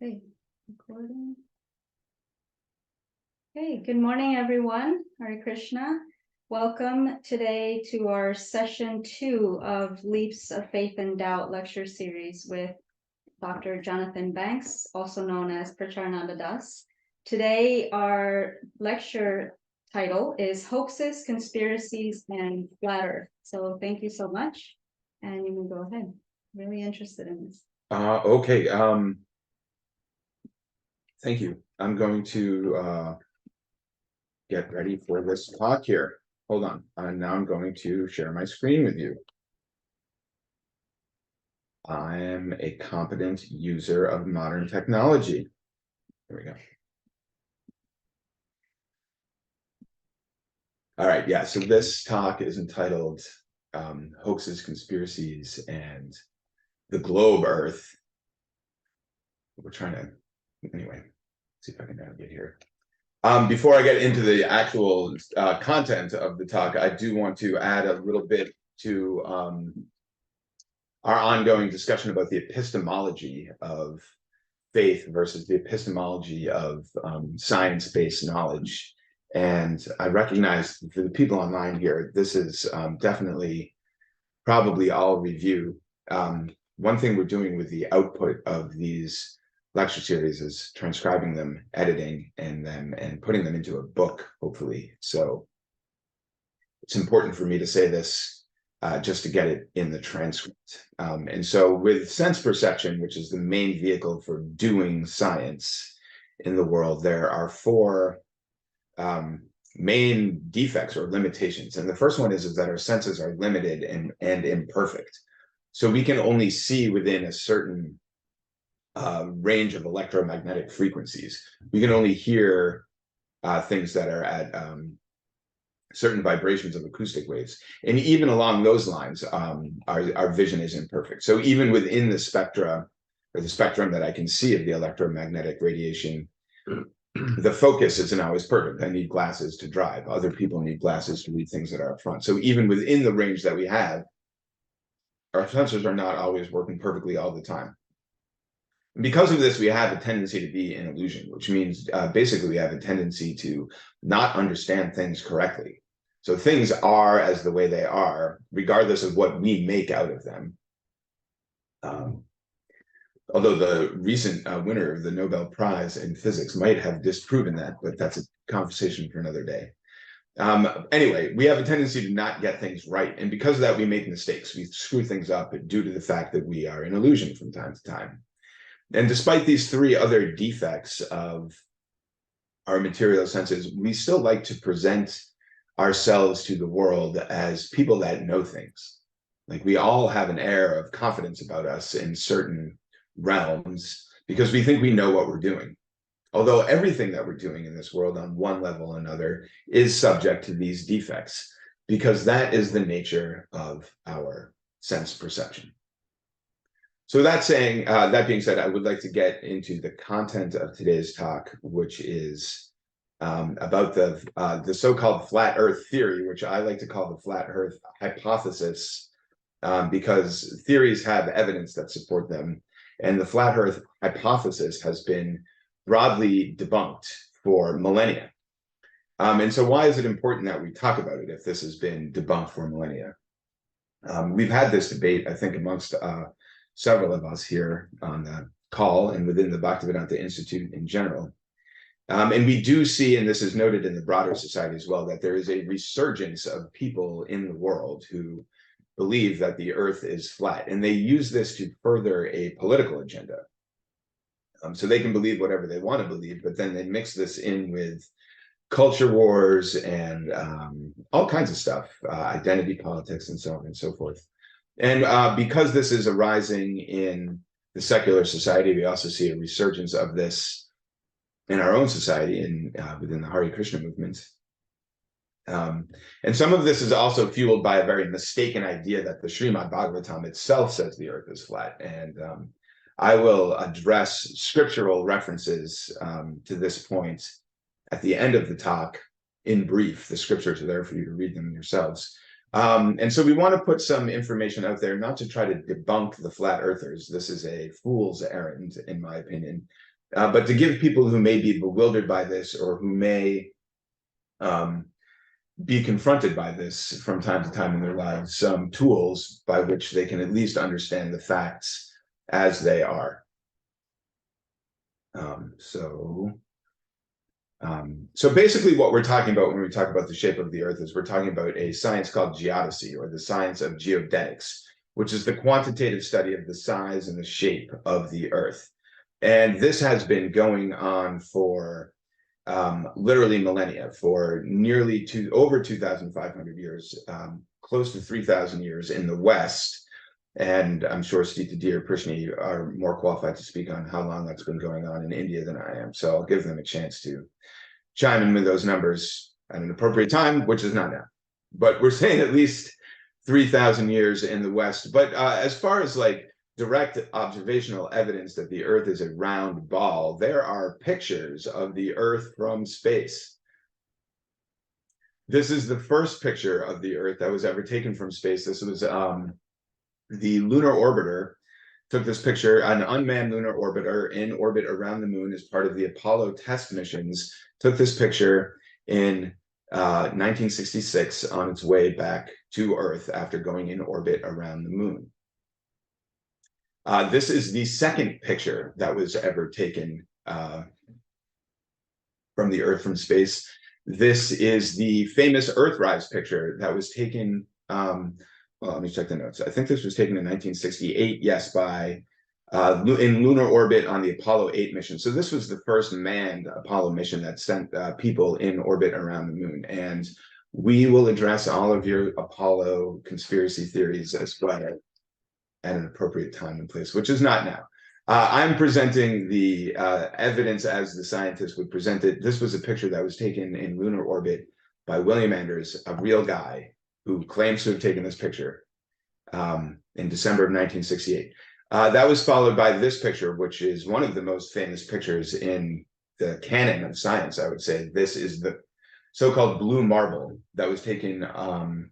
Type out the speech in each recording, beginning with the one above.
Okay, recording. Hey, good morning, everyone. Hare Krishna. Welcome today to our session 2 of Leaps of Faith and Doubt lecture series with Dr. Jonathan Banks, also known as Pracharnanda Das. Today, our lecture title is Hoaxes, Conspiracies, and Flat Earth. So thank you so much. And you can go ahead. Really interested in this. Okay. Thank you. I'm going to get ready for this talk here. Hold on. Now I'm going to share my screen with you. I am a competent user of modern technology. There we go. All right. Yeah. So this talk is entitled Hoaxes, Conspiracies, and the Globe Earth. We're trying to, anyway, see if I can navigate here. Before I get into the actual content of the talk, I do want to add a little bit to our ongoing discussion about the epistemology of faith versus the epistemology of science-based knowledge. And I recognize for the people online here, this is definitely probably all review. One thing we're doing with the output of these lecture series is transcribing them, editing and putting them into a book, hopefully. So it's important for me to say this just to get it in the transcript. And so with sense perception, which is the main vehicle for doing science in the world, there are four main defects or limitations. And the first one is that our senses are limited and imperfect. So we can only see within a certain range of electromagnetic frequencies. We can only hear things that are at certain vibrations of acoustic waves. And even along those lines, our vision is imperfect. So even within the spectra, or the spectrum that I can see of the electromagnetic radiation, the focus isn't always perfect. I need glasses to drive. Other people need glasses to read things that are up front. So even within the range that we have, our sensors are not always working perfectly all the time. And because of this, we have a tendency to be in illusion, which means basically we have a tendency to not understand things correctly. So things are as the way they are, regardless of what we make out of them. Although the recent winner of the Nobel Prize in Physics might have disproven that, but that's a conversation for another day. Anyway, we have a tendency to not get things right. And because of that, we make mistakes. We screw things up due to the fact that we are in illusion from time to time. And despite these three other defects of our material senses, we still like to present ourselves to the world as people that know things. Like we all have an air of confidence about us in certain realms because we think we know what we're doing. Although everything that we're doing in this world on one level or another is subject to these defects, because that is the nature of our sense perception. So that being said, I would like to get into the content of today's talk, which is about the so-called flat Earth theory, which I like to call the flat Earth hypothesis, because theories have evidence that support them. And the flat Earth hypothesis has been broadly debunked for millennia. And so why is it important that we talk about it if this has been debunked for millennia? We've had this debate, I think, amongst several of us here on the call and within the Bhaktivedanta Institute in general. And we do see, and this is noted in the broader society as well, that there is a resurgence of people in the world who believe that the earth is flat. And they use this to further a political agenda. So they can believe whatever they want to believe, but then they mix this in with culture wars and all kinds of stuff, identity politics and so on and so forth. And because this is arising in the secular society, we also see a resurgence of this in our own society and within the Hare Krishna movement. And some of this is also fueled by a very mistaken idea that the Srimad Bhagavatam itself says the earth is flat. And I will address scriptural references to this point at the end of the talk in brief. The scriptures are there for you to read them yourselves. And so we want to put some information out there, not to try to debunk the flat earthers. This is a fool's errand, in my opinion, But to give people who may be bewildered by this or who may be confronted by this from time to time in their lives, some tools by which they can at least understand the facts as they are. So basically what we're talking about when we talk about the shape of the Earth is we're talking about a science called geodesy, or the science of geodetics, which is the quantitative study of the size and the shape of the Earth. And this has been going on for literally millennia, for nearly over 2,500 years, close to 3,000 years in the West. And I'm sure Steve D or Prishni are more qualified to speak on how long that's been going on in India than I am. So I'll give them a chance to chime in with those numbers at an appropriate time, which is not now. But we're saying at least 3,000 years in the West. But as far as like direct observational evidence that the Earth is a round ball, there are pictures of the Earth from space. This is the first picture of the Earth that was ever taken from space. This was the lunar orbiter took this picture, an unmanned lunar orbiter in orbit around the moon as part of the Apollo test missions, took this picture in 1966 on its way back to Earth after going in orbit around the moon. This is the second picture that was ever taken from the Earth from space. This is the famous Earthrise picture that was taken, well, let me check the notes. I think this was taken in 1968, yes, by in lunar orbit on the Apollo 8 mission. So this was the first manned Apollo mission that sent people in orbit around the moon. And we will address all of your Apollo conspiracy theories as well at an appropriate time and place, which is not now. I'm presenting the evidence as the scientists would present it. This was a picture that was taken in lunar orbit by William Anders, a real guy who claims to have taken this picture in December of 1968. That was followed by this picture, which is one of the most famous pictures in the canon of science, I would say. This is the so-called blue marble that was taken in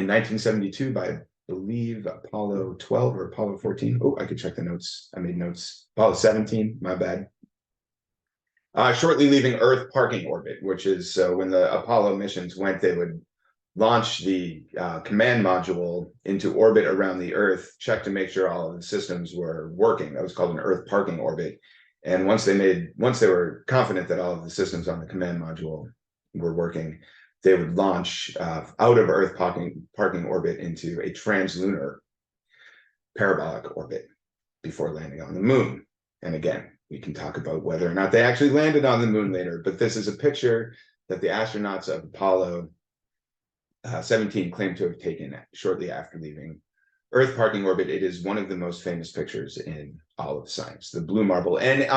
1972 by, I believe, Apollo 12 or Apollo 14. Oh, I could check the notes. I made notes. Apollo 17, my bad. Shortly leaving Earth parking orbit, which is when the Apollo missions went, they would launch the command module into orbit around the Earth, check to make sure all of the systems were working. That was called an Earth parking orbit. And once they were confident that all of the systems on the command module were working, they would launch out of Earth parking orbit into a translunar parabolic orbit before landing on the moon. And again, we can talk about whether or not they actually landed on the moon later, but this is a picture that the astronauts of Apollo 17 claimed to have taken shortly after leaving Earth parking orbit. It is one of the most famous pictures in all of science, the blue marble. And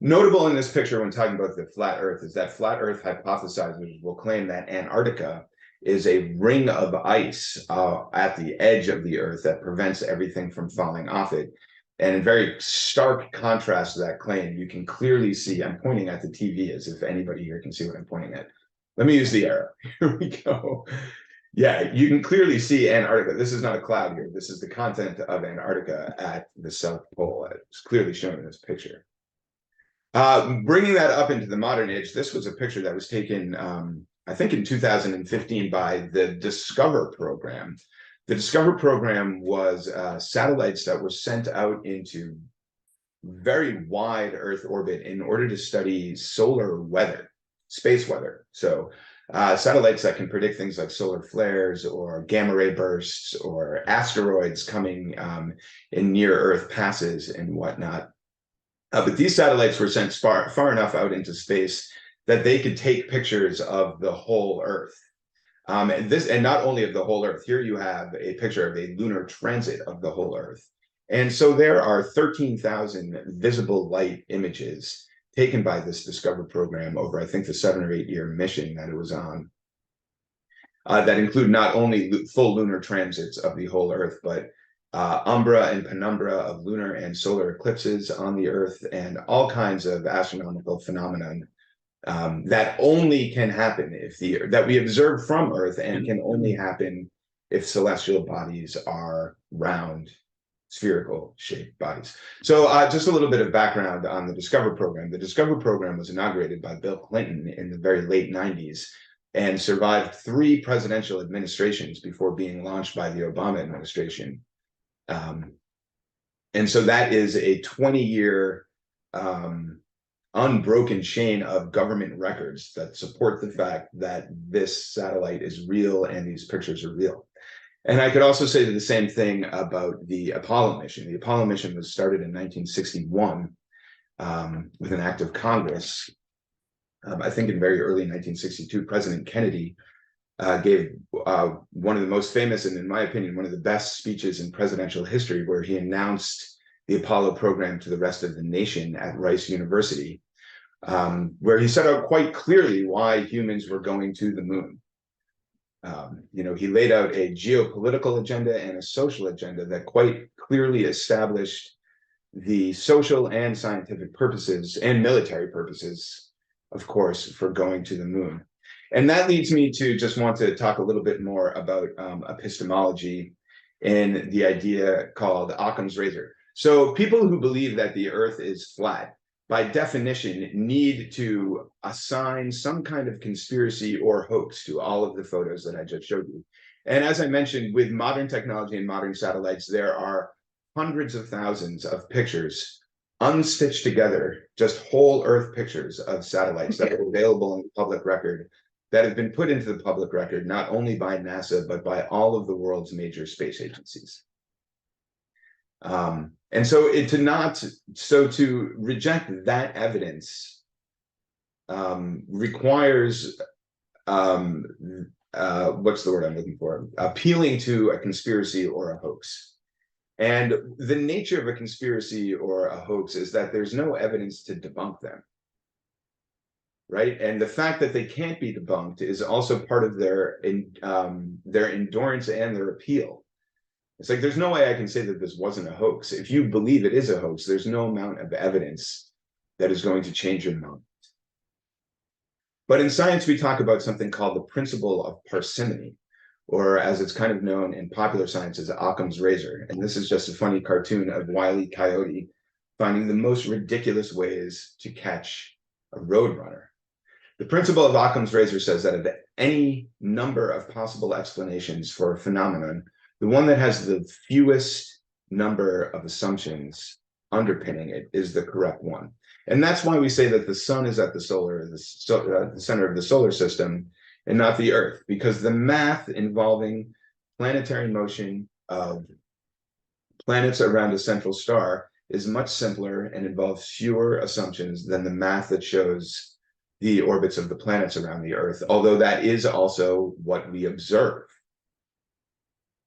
notable in this picture when talking about the flat Earth is that flat Earth hypothesizers will claim that Antarctica is a ring of ice at the edge of the Earth that prevents everything from falling off it. And in very stark contrast to that claim, you can clearly see, I'm pointing at the TV as if anybody here can see what I'm pointing at. Let me use the arrow. Here we go. Yeah, you can clearly see Antarctica. This is not a cloud here. This is the content of Antarctica at the South Pole. It's clearly shown in this picture. Bringing that up into the modern age, this was a picture that was taken, I think in 2015 by the Discover program. The Discover program was satellites that were sent out into very wide Earth orbit in order to study solar weather, space weather. So satellites that can predict things like solar flares or gamma ray bursts or asteroids coming in near Earth passes and whatnot. But these satellites were sent far enough out into space that they could take pictures of the whole Earth. And not only of the whole Earth. Here you have a picture of a lunar transit of the whole Earth. And so there are 13,000 visible light images taken by this Discover program over, I think, the 7 or 8 year mission that it was on, that include not only full lunar transits of the whole Earth, but umbra and penumbra of lunar and solar eclipses on the Earth, and all kinds of astronomical phenomena that only can happen that we observe from Earth, and can only happen if celestial bodies are round, spherical shaped bodies. So just a little bit of background on the Discover program. The Discover program was inaugurated by Bill Clinton in the very late 90s and survived 3 presidential administrations before being launched by the Obama administration. And so that is a 20-year unbroken chain of government records that support the fact that this satellite is real and these pictures are real. And I could also say the same thing about the Apollo mission. The Apollo mission was started in 1961 with an act of Congress. I think in very early 1962, President Kennedy gave one of the most famous, and in my opinion, one of the best speeches in presidential history, where he announced the Apollo program to the rest of the nation at Rice University, where he set out quite clearly why humans were going to the moon. He laid out a geopolitical agenda and a social agenda that quite clearly established the social and scientific purposes and military purposes, of course, for going to the moon. And that leads me to just want to talk a little bit more about epistemology and the idea called Occam's razor. So people who believe that the Earth is flat, by definition, need to assign some kind of conspiracy or hoax to all of the photos that I just showed you. And as I mentioned, with modern technology and modern satellites, there are hundreds of thousands of pictures unstitched together, just whole Earth pictures of satellites that are available in the public record, that have been put into the public record, not only by NASA, but by all of the world's major space agencies. And so to reject that evidence requires, what's the word I'm looking for? Appealing to a conspiracy or a hoax. And the nature of a conspiracy or a hoax is that there's no evidence to debunk them, right? And the fact that they can't be debunked is also part of their endurance and their appeal. It's like, there's no way I can say that this wasn't a hoax. If you believe it is a hoax, there's no amount of evidence that is going to change your mind. But in science, we talk about something called the principle of parsimony, or as it's kind of known in popular science as Occam's razor. And this is just a funny cartoon of Wile E. Coyote finding the most ridiculous ways to catch a roadrunner. The principle of Occam's razor says that of any number of possible explanations for a phenomenon, the one that has the fewest number of assumptions underpinning it is the correct one. And that's why we say that the sun is at the center of the solar system and not the Earth, because the math involving planetary motion of planets around a central star is much simpler and involves fewer assumptions than the math that shows the orbits of the planets around the Earth, although that is also what we observe.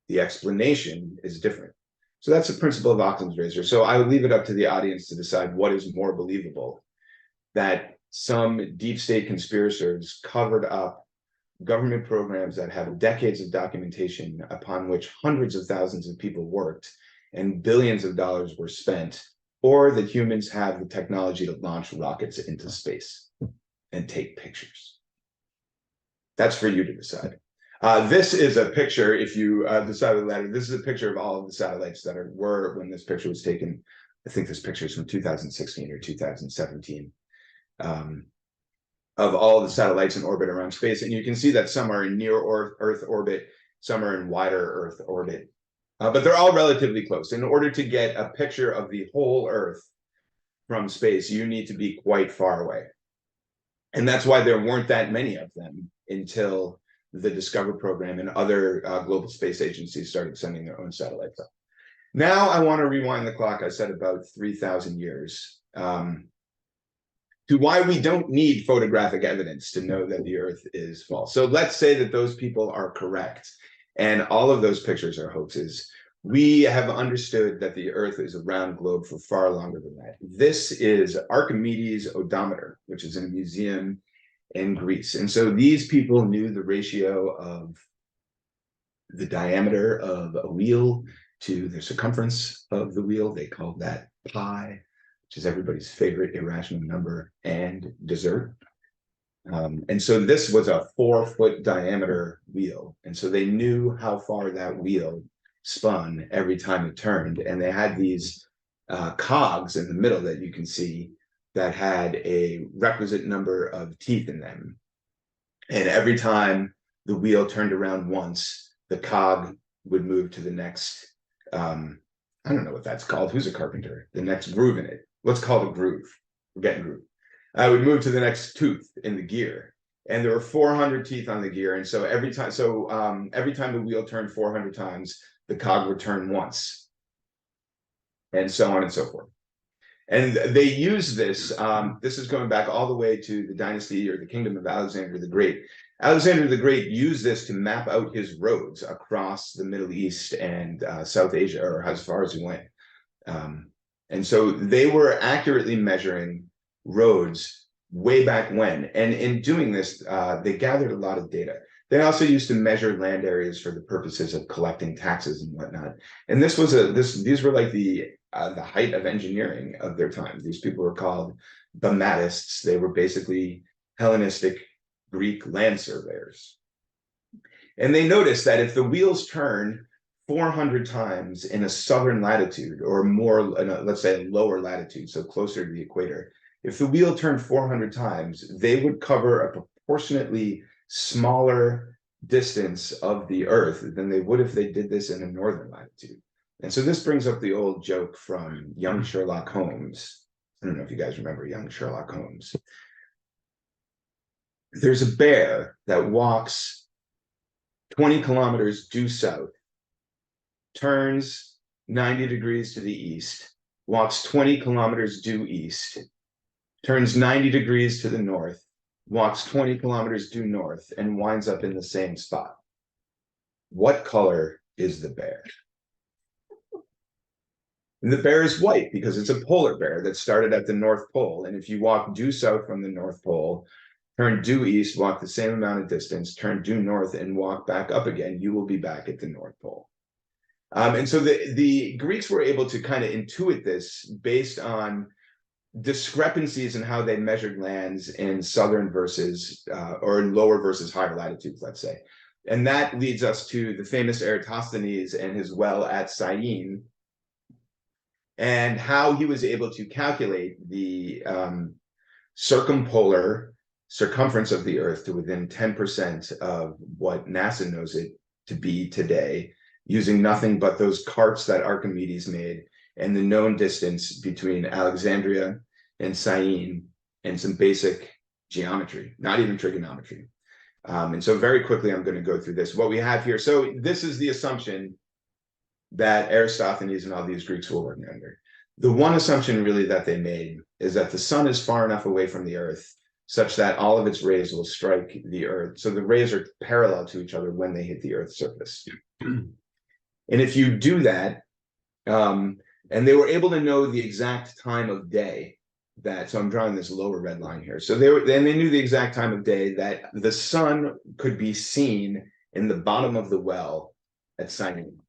The explanation is different. So that's the principle of Occam's razor. So I would leave it up to the audience to decide what is more believable, that some deep state conspirators covered up government programs that have decades of documentation upon which hundreds of thousands of people worked and billions of dollars were spent, or that humans have the technology to launch rockets into space and take pictures. That's for you to decide. This is a picture, if you decide the latter, this is a picture of all of the satellites that were when this picture was taken. I think this picture is from 2016 or 2017, of all of the satellites in orbit around space. And you can see that some are in near Earth orbit, some are in wider Earth orbit, but they're all relatively close. In order to get a picture of the whole Earth from space, you need to be quite far away. And that's why there weren't that many of them until the Discover program and other global space agencies started sending their own satellites up. Now I want to rewind the clock, I said about 3,000 years, to why we don't need photographic evidence to know that the Earth is false. So let's say that those people are correct and all of those pictures are hoaxes. We have understood that the Earth is a round globe for far longer than that. This is Archimedes' odometer, which is in a museum in Greece. And so these people knew the ratio of the diameter of a wheel to the circumference of the wheel. They called that pi, which is everybody's favorite irrational number and dessert. And so this was a 4-foot diameter wheel. And so they knew how far that wheel spun every time it turned. And they had these cogs in the middle that you can see that had a requisite number of teeth in them. And every time the wheel turned around once, the cog would move to the next, I don't know what that's called. Who's a carpenter? The next groove in it. What's called a groove? We're getting groove. I would move to the next tooth in the gear. And there were 400 teeth on the gear. And so every time the wheel turned 400 times, the cog would turn once. And so on and so forth. And they use this, this is going back all the way to the dynasty or the kingdom of Alexander the Great. Alexander the Great used this to map out his roads across the Middle East and South Asia, or as far as he went. And so they were accurately measuring roads way back when. And in doing this, they gathered a lot of data. They also used to measure land areas for the purposes of collecting taxes and whatnot. And this was these were like the height of engineering of their time. These people were called Bamatists. They were basically Hellenistic Greek land surveyors. And they noticed that if the wheels turn 400 times in a southern latitude or more, let's say a lower latitude, so closer to the equator, if the wheel turned 400 times, they would cover a proportionately smaller distance of the Earth than they would if they did this in a northern latitude. And so this brings up the old joke from young Sherlock Holmes. I don't know if you guys remember young Sherlock Holmes. There's a bear that walks 20 kilometers due south, turns 90 degrees to the east, walks 20 kilometers due east, turns 90 degrees to the north, walks 20 kilometers due north, and winds up in the same spot. What color is the bear? And the bear is white because it's a polar bear that started at the North Pole. And if you walk due south from the North Pole, turn due east, walk the same amount of distance, turn due north, and walk back up again, you will be back at the North Pole. And so the Greeks were able to kind of intuit this based on discrepancies in how they measured lands in southern versus or in lower versus higher latitudes, let's say. And that leads us to the famous Eratosthenes and his well at Syene, and how he was able to calculate the circumpolar circumference of the Earth to within 10% of what NASA knows it to be today, using nothing but those carts that Archimedes made and the known distance between Alexandria and Syene and some basic geometry, not even trigonometry. And so very quickly, I'm going to go through this. What we have here, so this is the assumption that Eratosthenes and all these Greeks were working under. The one assumption really that they made is that the sun is far enough away from the Earth such that all of its rays will strike the Earth. So the rays are parallel to each other when they hit the Earth's surface. And if you do that, and they were able to know the exact time of day that, so I'm drawing this lower red line here. So they knew the exact time of day that the sun could be seen in the bottom of the well at Syene.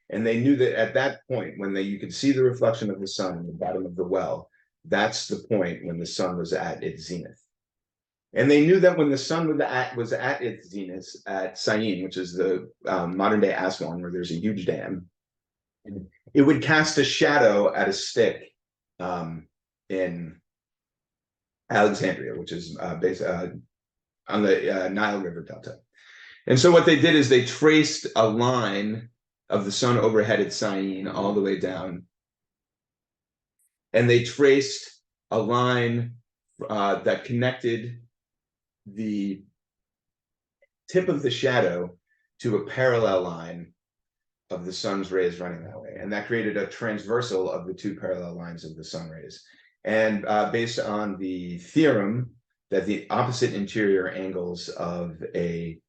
And they knew that at that point, when you could see the reflection of the sun in the bottom of the well, that's the point when the sun was at its zenith. And they knew that when the sun was at its zenith at Syene, which is the modern day Aswan, where there's a huge dam, it would cast a shadow at a stick in Alexandria, which is based on the Nile River Delta. And so what they did is they traced a line of the sun overhead at Syene all the way down. And they traced a line that connected the tip of the shadow to a parallel line of the sun's rays running that way. And that created a transversal of the two parallel lines of the sun rays. And based on the theorem that the opposite interior angles of a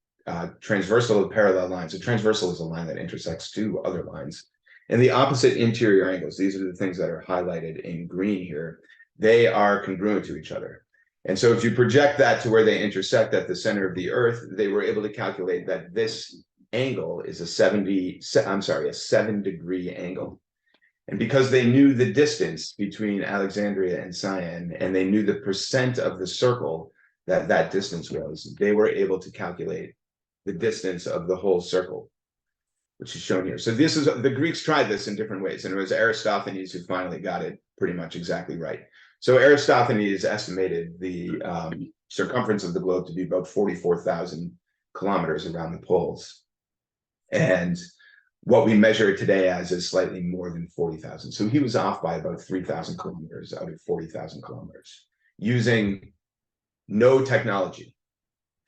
transversal of parallel lines, a transversal is a line that intersects two other lines, and the opposite interior angles, these are the things that are highlighted in green here, they are congruent to each other. And so if you project that to where they intersect at the center of the Earth, they were able to calculate that this angle is a 7-degree angle. And because they knew the distance between Alexandria and Syene, and they knew the percent of the circle that distance was, they were able to calculate the distance of the whole circle. which is shown here. So this is, the Greeks tried this in different ways, and it was Eratosthenes who finally got it pretty much exactly right. So Eratosthenes estimated the circumference of the globe to be about 44,000 kilometers around the poles. And what we measure it today as is slightly more than 40,000. So he was off by about 3,000 kilometers out of 40,000 kilometers using no technology.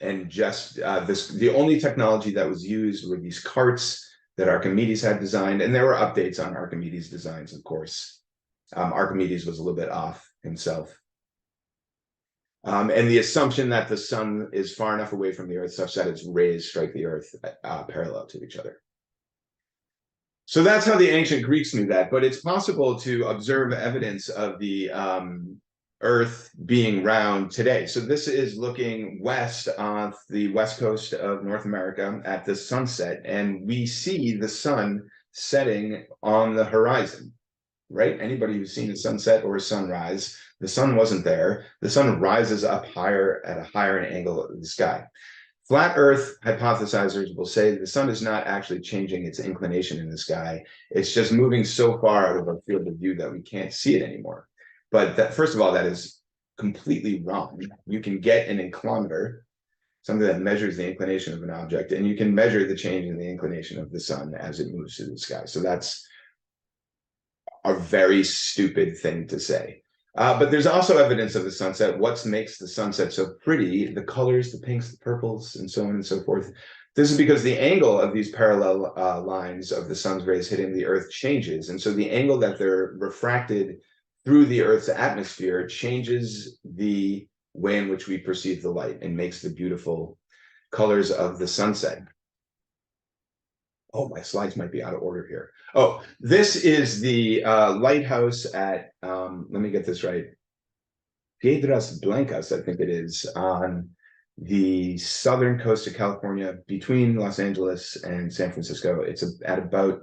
And just the only technology that was used were these carts that Archimedes had designed. And there were updates on Archimedes' designs, of course. Archimedes was a little bit off himself. And the assumption that the sun is far enough away from the earth such that its rays strike the earth parallel to each other. So that's how the ancient Greeks knew that, but it's possible to observe evidence of the earth being round today. So this is looking west on the west coast of North America at the sunset, and we see the sun setting on the horizon, right? Anybody who's seen a sunset or a sunrise, the sun wasn't there. The sun rises up higher at a higher angle of the sky. Flat Earth hypothesizers will say the sun is not actually changing its inclination in the sky. It's just moving so far out of our field of view that we can't see it anymore. But that, first of all, that is completely wrong. You can get an inclinometer, something that measures the inclination of an object, and you can measure the change in the inclination of the sun as it moves through the sky. So that's a very stupid thing to say. But there's also evidence of the sunset. What makes the sunset so pretty? The colors, the pinks, the purples, and so on and so forth. This is because the angle of these parallel lines of the sun's rays hitting the earth changes. And so the angle that they're refracted through the earth's atmosphere changes the way in which we perceive the light and makes the beautiful colors of the sunset. Oh, my slides might be out of order here. Oh, this is the lighthouse at, let me get this right, Piedras Blancas, I think it is, on the southern coast of California between Los Angeles and San Francisco. It's at about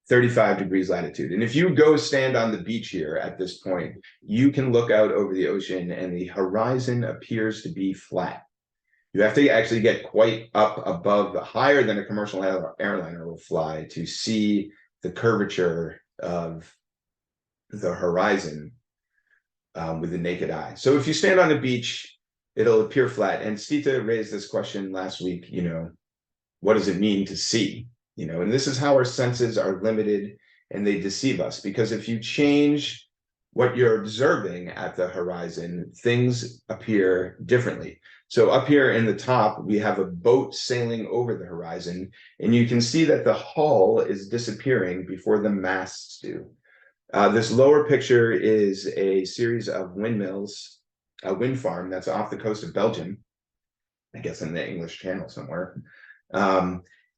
35 degrees latitude. And if you go stand on the beach here at this point, you can look out over the ocean and the horizon appears to be flat. You have to actually get quite up above, higher than a commercial airliner will fly to see the curvature of the horizon with the naked eye. So if you stand on a beach, it'll appear flat. And Stita raised this question last week, you know, what does it mean to see? You know, and this is how our senses are limited and they deceive us, because if you change what you're observing at the horizon, things appear differently. So up here in the top, we have a boat sailing over the horizon, and you can see that the hull is disappearing before the masts do. This lower picture is a series of windmills, a wind farm that's off the coast of Belgium, I guess in the English Channel somewhere.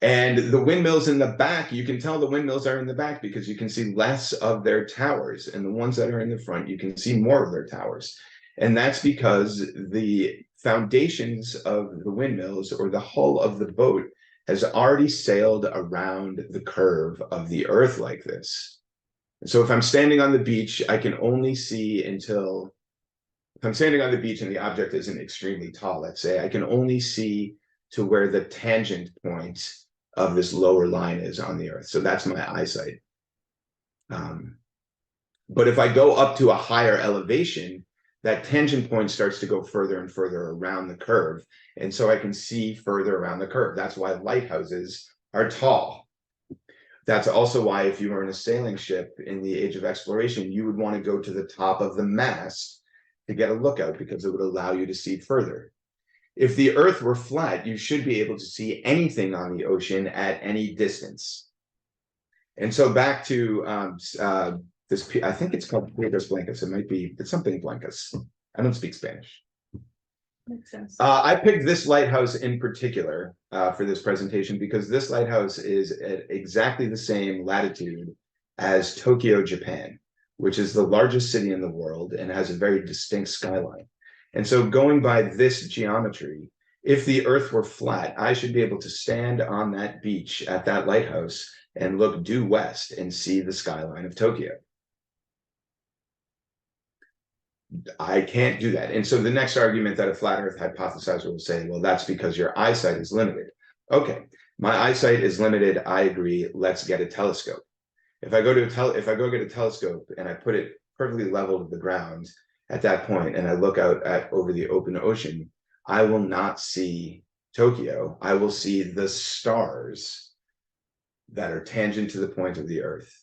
And the windmills in the back, you can tell the windmills are in the back because you can see less of their towers. And the ones that are in the front, you can see more of their towers. And that's because the foundations of the windmills or the hull of the boat has already sailed around the curve of the earth like this. And so if I'm standing on the beach, I can only see until, if I'm standing on the beach and the object isn't extremely tall, let's say, I can only see to where the tangent point of this lower line is on the earth. So that's my eyesight. But if I go up to a higher elevation, that tangent point starts to go further and further around the curve. And so I can see further around the curve. That's why lighthouses are tall. That's also why if you were in a sailing ship in the age of exploration, you would want to go to the top of the mast to get a lookout because it would allow you to see further. If the earth were flat, you should be able to see anything on the ocean at any distance. And so back to this, I think it's called Piedras Blancas. It might be, it's something Blancas. I don't speak Spanish. Makes sense. I picked this lighthouse in particular for this presentation because this lighthouse is at exactly the same latitude as Tokyo, Japan, which is the largest city in the world and has a very distinct skyline. And so going by this geometry, if the earth were flat, I should be able to stand on that beach at that lighthouse and look due west and see the skyline of Tokyo. I can't do that. And so the next argument that a flat earth hypothesizer will say, well, that's because your eyesight is limited. Okay, My eyesight is limited. I agree. Let's get a telescope. If I go get a telescope and I put it perfectly level to the ground at that point, and I look out at over the open ocean, I will not see Tokyo. I will see the stars that are tangent to the point of the Earth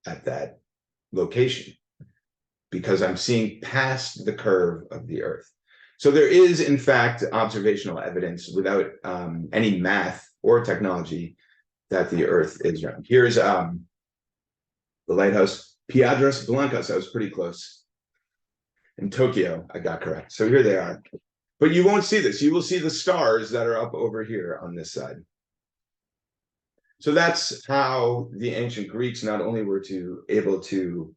at that location, because I'm seeing past the curve of the Earth. So there is, in fact, observational evidence without any math or technology that the Earth is round. Here's the lighthouse, Piedras Blancas. I was pretty close. In Tokyo, I got correct. So here they are. But you won't see this. You will see the stars that are up over here on this side. So that's how the ancient Greeks not only were able to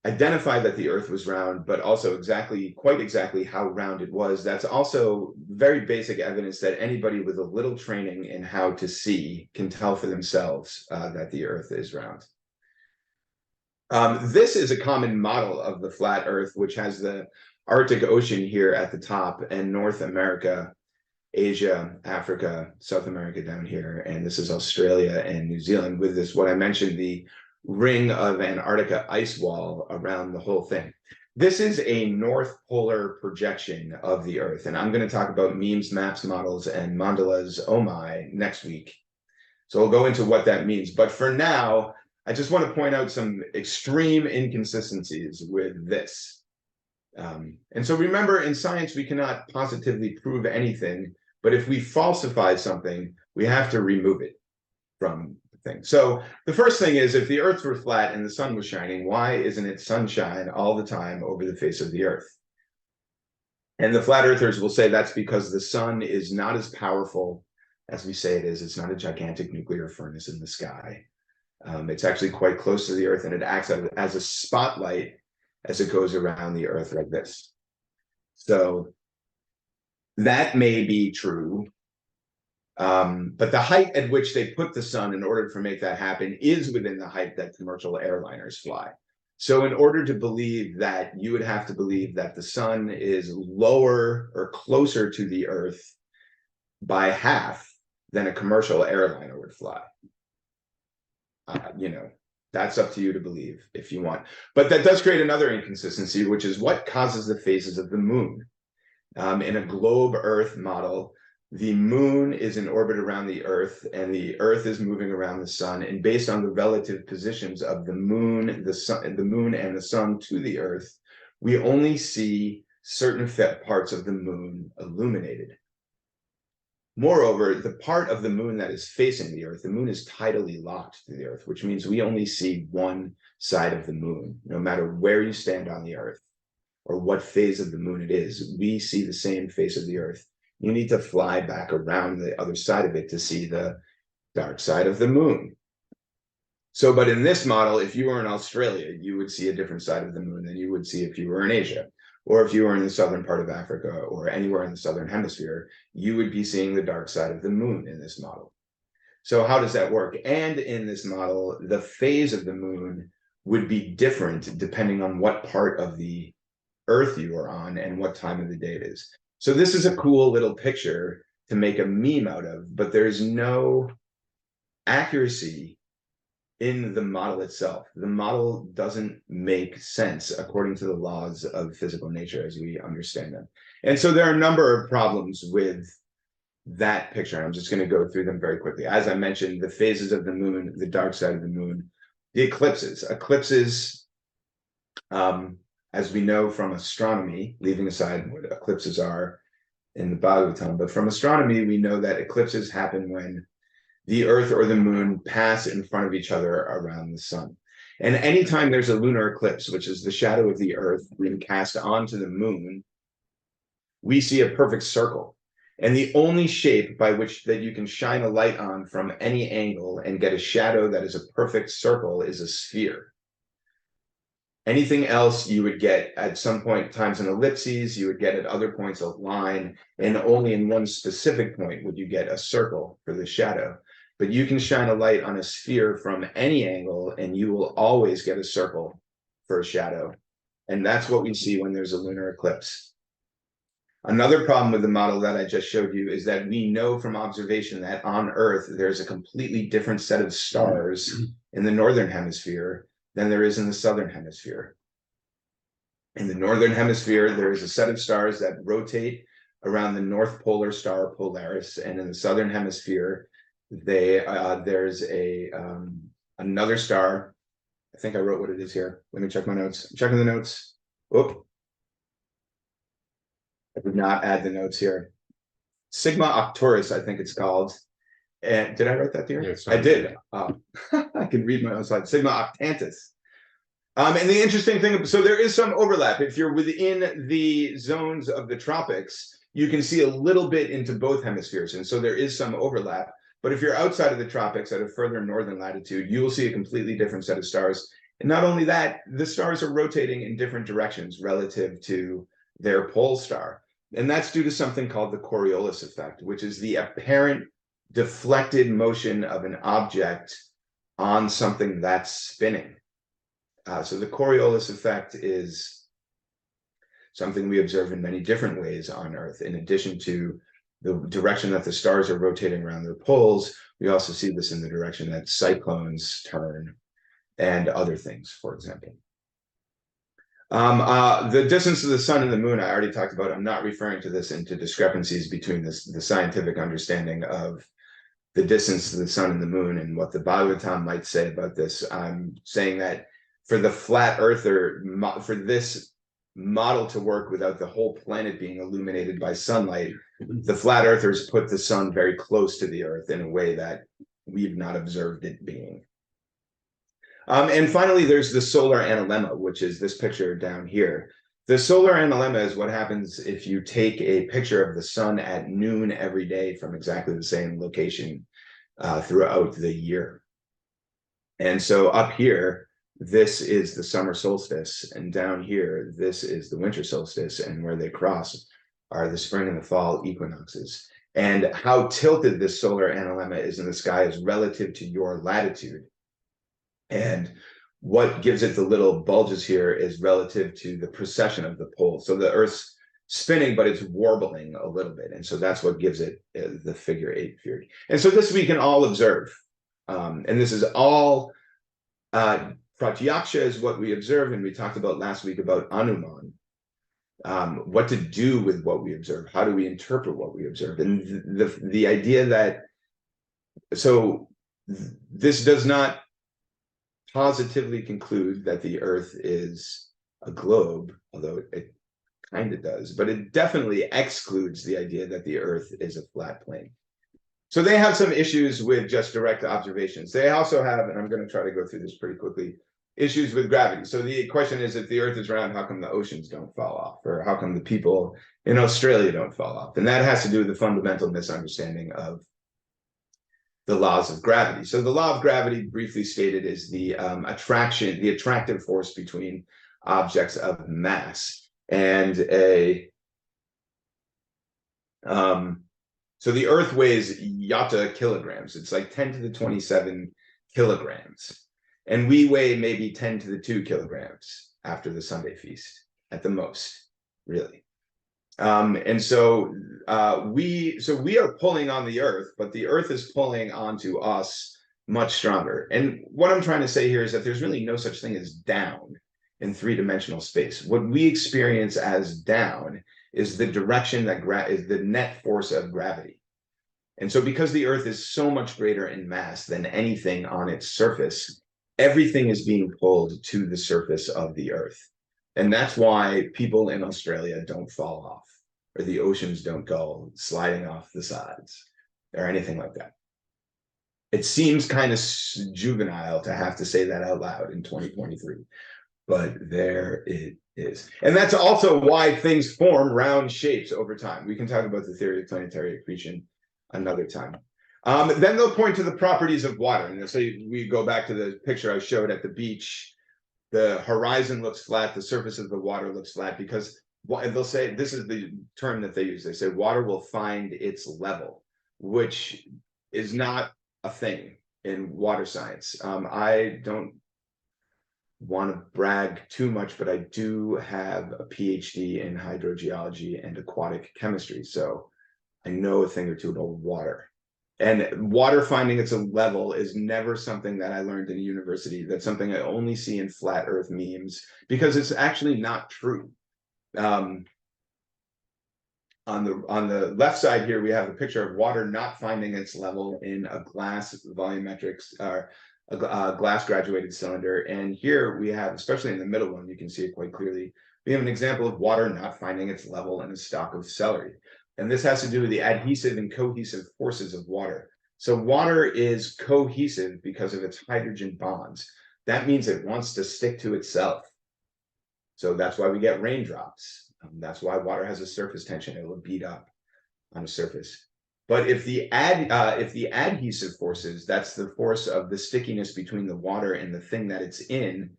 identify that the Earth was round, but also quite exactly how round it was. That's also very basic evidence that anybody with a little training in how to see can tell for themselves that the Earth is round. This is a common model of the flat Earth, which has the Arctic Ocean here at the top and North America, Asia, Africa, South America down here. And this is Australia and New Zealand with this, what I mentioned, the ring of Antarctica ice wall around the whole thing. This is a North Polar projection of the Earth. And I'm going to talk about memes, maps, models, and mandalas, oh my, next week. So we'll go into what that means. But for now, I just want to point out some extreme inconsistencies with this. And so remember, in science, we cannot positively prove anything, but if we falsify something, we have to remove it from the thing. So the first thing is, if the Earth were flat and the sun was shining, why isn't it sunshine all the time over the face of the Earth? And the flat earthers will say that's because the sun is not as powerful as we say it is. It's not a gigantic nuclear furnace in the sky. It's actually quite close to the Earth, and it acts as a spotlight as it goes around the Earth like this. So that may be true, but the height at which they put the sun in order to make that happen is within the height that commercial airliners fly. So in order to believe that, you would have to believe that the sun is lower or closer to the Earth by half than a commercial airliner would fly. That's up to you to believe if you want. But that does create another inconsistency, which is what causes the phases of the moon. In a globe Earth model, the moon is in orbit around the Earth, and the Earth is moving around the sun. And based on the relative positions of the moon, the sun, the moon and the sun to the Earth, we only see certain parts of the moon illuminated. Moreover, the part of the moon that is facing the Earth, the moon is tidally locked to the Earth, which means we only see one side of the moon. No matter where you stand on the Earth or what phase of the moon it is, we see the same face of the Earth. You need to fly back around the other side of it to see the dark side of the moon. So, but in this model, if you were in Australia, you would see a different side of the moon than you would see if you were in Asia. Or if you were in the southern part of Africa or anywhere in the southern hemisphere, you would be seeing the dark side of the moon in this model. So how does that work? And in this model, the phase of the moon would be different depending on what part of the Earth you are on and what time of the day it is. So this is a cool little picture to make a meme out of, but there's no accuracy in the model itself. The model doesn't make sense according to the laws of physical nature as we understand them. And so there are a number of problems with that picture. I'm just going to go through them very quickly. As I mentioned, the phases of the moon, the dark side of the moon, the eclipses. Eclipses, as we know from astronomy, leaving aside what eclipses are in the Bhagavatam, but from astronomy, we know that eclipses happen when the Earth or the moon pass in front of each other around the sun. And anytime there's a lunar eclipse, which is the shadow of the Earth being cast onto the moon, we see a perfect circle. And the only shape by which that you can shine a light on from any angle and get a shadow that is a perfect circle is a sphere. Anything else you would get at some point times an ellipses, you would get at other points a line, and only in one specific point would you get a circle for the shadow. But you can shine a light on a sphere from any angle and you will always get a circle for a shadow. And that's what we see when there's a lunar eclipse. Another problem with the model that I just showed you is that we know from observation that on Earth, there's a completely different set of stars in the northern hemisphere than there is in the southern hemisphere. In the northern hemisphere, there is a set of stars that rotate around the North Polar star Polaris, and in the southern hemisphere, there's another star. I think I wrote what it is here. Let me check my notes. I'm checking the notes. Oh, I did not add the notes here. Sigma Octoris, I think it's called. And did I write that here? Yes, I did. I can read my own slide. Sigma Octantis. And the interesting thing, so there is some overlap. If you're within the zones of the tropics, you can see a little bit into both hemispheres. And so there is some overlap. But if you're outside of the tropics at a further northern latitude, you will see a completely different set of stars. And not only that, the stars are rotating in different directions relative to their pole star. And that's due to something called the Coriolis effect, which is the apparent deflected motion of an object on something that's spinning. So the Coriolis effect is something we observe in many different ways on Earth. In addition to the direction that the stars are rotating around their poles, we also see this in the direction that cyclones turn and other things, for example. The distance of the sun and the moon, I already talked about. I'm not referring to this into discrepancies between the scientific understanding of the distance to the sun and the moon and what the Bhagavatam might say about this. I'm saying that for the flat earther, for this model to work without the whole planet being illuminated by sunlight, the flat earthers put the sun very close to the earth in a way that we've not observed it being. And finally, there's the solar analemma, which is this picture down here. The solar analemma is what happens if you take a picture of the sun at noon every day from exactly the same location throughout the year. And so up here, this is the summer solstice, and down here, this is the winter solstice, and where they cross are the spring and the fall equinoxes. And how tilted this solar analemma is in the sky is relative to your latitude. And what gives it the little bulges here is relative to the precession of the pole. So the Earth's spinning, but it's warbling a little bit. And so that's what gives it the figure 8 period. And so this we can all observe. And this is all, Pratyaksha is what we observe. And we talked about last week about Anuman. What to do with what we observe. How do we interpret what we observe? And the idea that, so this does not positively conclude that the Earth is a globe, although it kind of does, but it definitely excludes the idea that the Earth is a flat plane. So they have some issues with just direct observations. They also have, and I'm going to try to go through this pretty quickly, issues with gravity. So the question is, if the Earth is round, how come the oceans don't fall off? Or how come the people in Australia don't fall off? And that has to do with the fundamental misunderstanding of the laws of gravity. So the law of gravity, briefly stated, is the attractive force between objects of mass. And so the Earth weighs yata kilograms. It's like 10 to the 27 kilograms. And we weigh maybe 10 to the 2 kilograms after the Sunday feast, at the most, really. And so we are pulling on the Earth, but the Earth is pulling onto us much stronger. And what I'm trying to say here is that there's really no such thing as down in three-dimensional space. What we experience as down is the direction that is the net force of gravity. And so because the Earth is so much greater in mass than anything on its surface, everything is being pulled to the surface of the Earth. And that's why people in Australia don't fall off, or the oceans don't go sliding off the sides, or anything like that. It seems kind of juvenile to have to say that out loud in 2023, but there it is. And that's also why things form round shapes over time. We can talk about the theory of planetary accretion another time. Then they'll point to the properties of water. And so we go back to the picture I showed at the beach. The horizon looks flat, the surface of the water looks flat, because they'll say, this is the term that they use. They say water will find its level, which is not a thing in water science. I don't want to brag too much, but I do have a PhD in hydrogeology and aquatic chemistry. So I know a thing or two about water. And water finding its level is never something that I learned in a university. That's something I only see in flat earth memes because it's actually not true. On the left side here, we have a picture of water not finding its level in a glass volumetrics or a glass graduated cylinder. And here we have, especially in the middle one, you can see it quite clearly. We have an example of water not finding its level in a stalk of celery. And this has to do with the adhesive and cohesive forces of water. So water is cohesive because of its hydrogen bonds. That means it wants to stick to itself. So that's why we get raindrops. That's why water has a surface tension. It will beat up on a surface. But if the adhesive forces, that's the force of the stickiness between the water and the thing that it's in,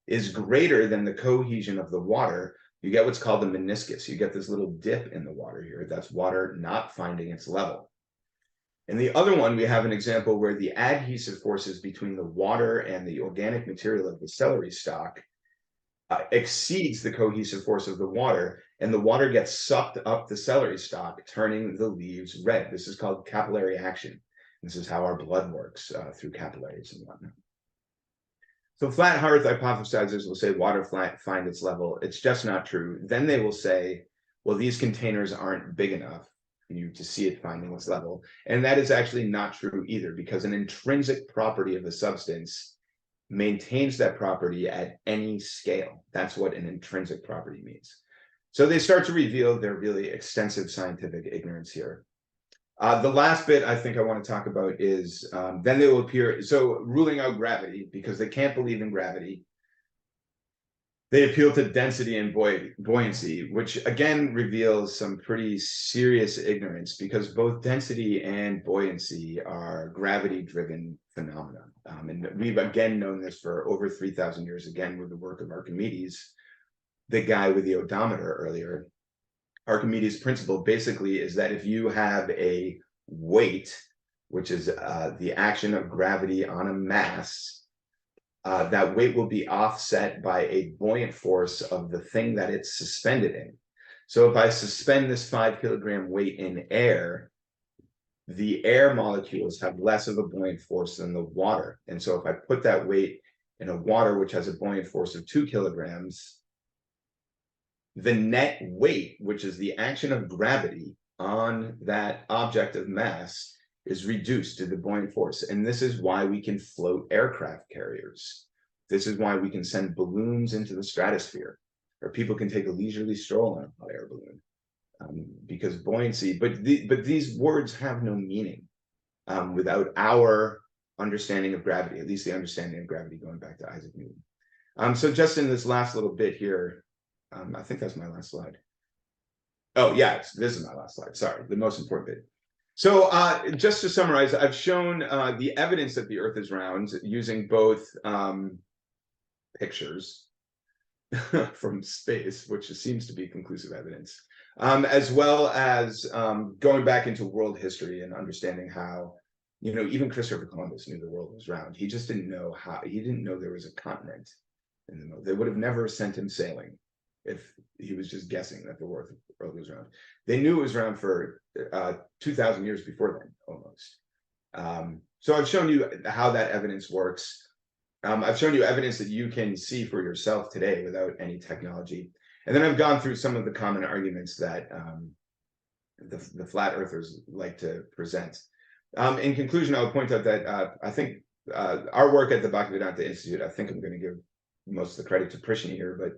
is greater than the cohesion of the water, you get what's called the meniscus. You get this little dip in the water here. That's water not finding its level. In the other one, we have an example where the adhesive forces between the water and the organic material of the celery stalk exceeds the cohesive force of the water, and the water gets sucked up the celery stalk, turning the leaves red. This is called capillary action. This is how our blood works through capillaries and whatnot. So flat earth hypothesizers will say water find its level. It's just not true. Then they will say, well, these containers aren't big enough for you to see it finding its level. And that is actually not true either, because an intrinsic property of a substance maintains that property at any scale. That's what an intrinsic property means. So they start to reveal their really extensive scientific ignorance here. The last bit I think I want to talk about is then they will appear, so ruling out gravity, because they can't believe in gravity. They appeal to density and buoyancy, which again reveals some pretty serious ignorance, because both density and buoyancy are gravity-driven phenomena. And we've again known this for over 3,000 years, again with the work of Archimedes, the guy with the odometer earlier. Archimedes' principle basically is that if you have a weight, which is the action of gravity on a mass, that weight will be offset by a buoyant force of the thing that it's suspended in. So if I suspend this 5 kilogram weight in air, the air molecules have less of a buoyant force than the water. And so if I put that weight in a water which has a buoyant force of 2 kilograms, the net weight, which is the action of gravity on that object of mass, is reduced to the buoyant force. And this is why we can float aircraft carriers. This is why we can send balloons into the stratosphere, or people can take a leisurely stroll on a hot air balloon, because buoyancy, but these words have no meaning without our understanding of gravity, at least the understanding of gravity going back to Isaac Newton. So just in this last little bit here, I think that's my last slide. Oh yeah, this is my last slide. Sorry, the most important bit. So just to summarize, I've shown the evidence that the Earth is round using both pictures from space, which seems to be conclusive evidence, as well as going back into world history and understanding how, you know, even Christopher Columbus knew the world was round. He just didn't know how. He didn't know there was a continent in the middle. They would have never sent him sailing if he was just guessing that the world was round. They knew it was round for 2,000 years before then, almost. So I've shown you how that evidence works. I've shown you evidence that you can see for yourself today without any technology. And then I've gone through some of the common arguments that the flat earthers like to present. In conclusion, I'll point out that I think our work at the Bhaktivedanta Institute, I think I'm going to give most of the credit to Prishni here, but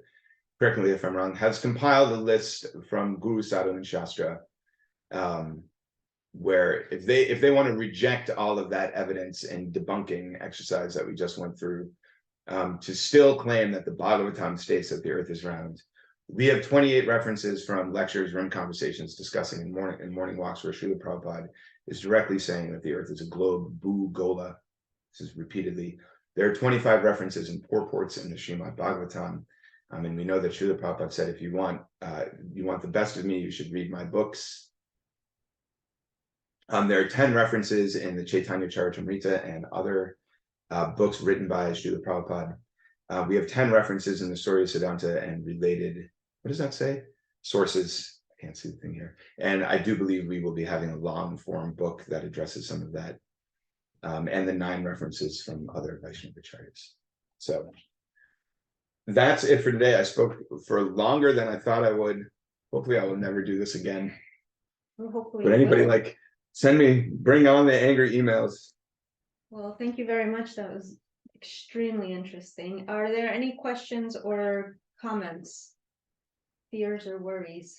correct me if I'm wrong, has compiled a list from Guru, Sadhu, and Shastra, where if they want to reject all of that evidence and debunking exercise that we just went through, to still claim that the Bhagavatam states that the Earth is round. We have 28 references from lectures, room conversations discussing in morning walks where Srila Prabhupada is directly saying that the Earth is a globe, bhu gola. This is repeatedly. There are 25 references and purports in the Srimad Bhagavatam. And we know that Srila Prabhupada said, if you want the best of me, you should read my books. There are 10 references in the Chaitanya Charitamrita and other books written by Srila Prabhupada. We have 10 references in the Surya Siddhanta and related, what does that say? Sources. I can't see the thing here. And I do believe we will be having a long form book that addresses some of that. And the 9 references from other Vaishnava acharyas. So that's it for today. I spoke for longer than I thought I would. Hopefully I will never do this again. Well, hopefully. But you anybody will. bring on the angry emails. Well, thank you very much. That was extremely interesting. Are there any questions or comments? Fears or worries?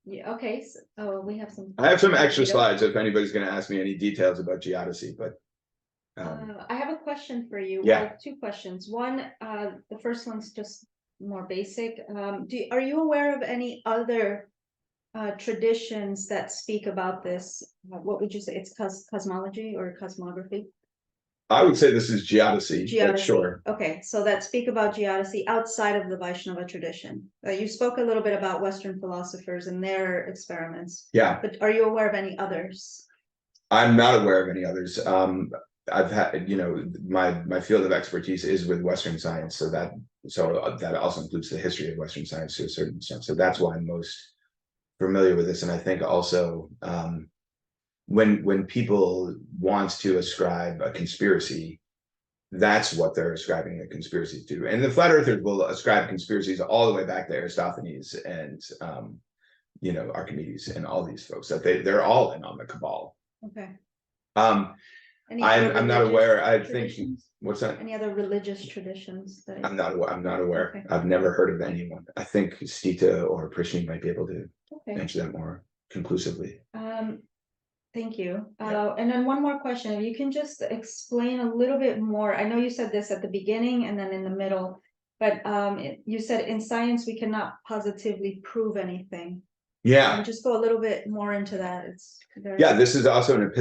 Yeah, okay. So, we have some. I have some extra slides if anybody's going to ask me any details about geodesy, but I have a question for you. Yeah. Well, 2 questions. One, the first one's just more basic. Are you aware of any other traditions that speak about this? What would you say? It's cosmology or cosmography? I would say this is geodesy, but Geodesy. sure. Okay, so that speak about geodesy outside of the Vaishnava tradition. You spoke a little bit about Western philosophers and their experiments, Yeah, but are you aware of any others? I'm not aware of any others. I've had, my field of expertise is with Western science, so that also includes the history of Western science to a certain extent. So that's why I'm most familiar with this. And I think also when people want to ascribe a conspiracy, that's what they're ascribing a conspiracy to. And the flat earthers will ascribe conspiracies all the way back to Aristophanes and Archimedes and all these folks, that they're all in on the cabal. Okay. I'm not aware. I think, what's that? Any other religious traditions that I'm not aware. Okay. I've never heard of anyone. I think Stita or Prishni might be able to Okay. answer that more conclusively. Thank you. Yeah. And then one more question. If you can just explain a little bit more. I know you said this at the beginning and then in the middle, but you said in science we cannot positively prove anything. Yeah. Just go a little bit more into that. This is also an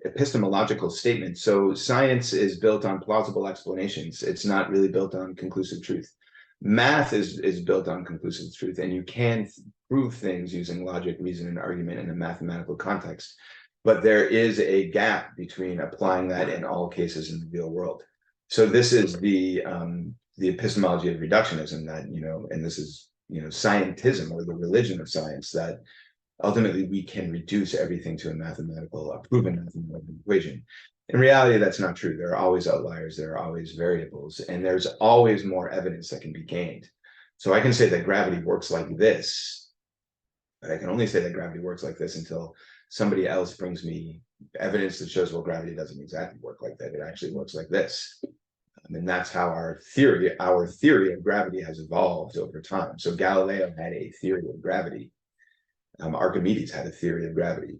epistemological statement. So science is built on plausible explanations. It's not really built on conclusive truth. Math is built on conclusive truth, and you can prove things using logic, reason, and argument in a mathematical context. But there is a gap between applying that in all cases in the real world. So this is the epistemology of reductionism that, and this is, scientism, or the religion of science, that ultimately we can reduce everything to a proven mathematical equation. In reality, that's not true. There are always outliers, there are always variables, and there's always more evidence that can be gained. So I can say that gravity works like this, but I can only say that gravity works like this until somebody else brings me evidence that shows, well, gravity doesn't exactly work like that. It actually works like this. And that's how our theory of gravity has evolved over time. So Galileo had a theory of gravity. Archimedes had a theory of gravity.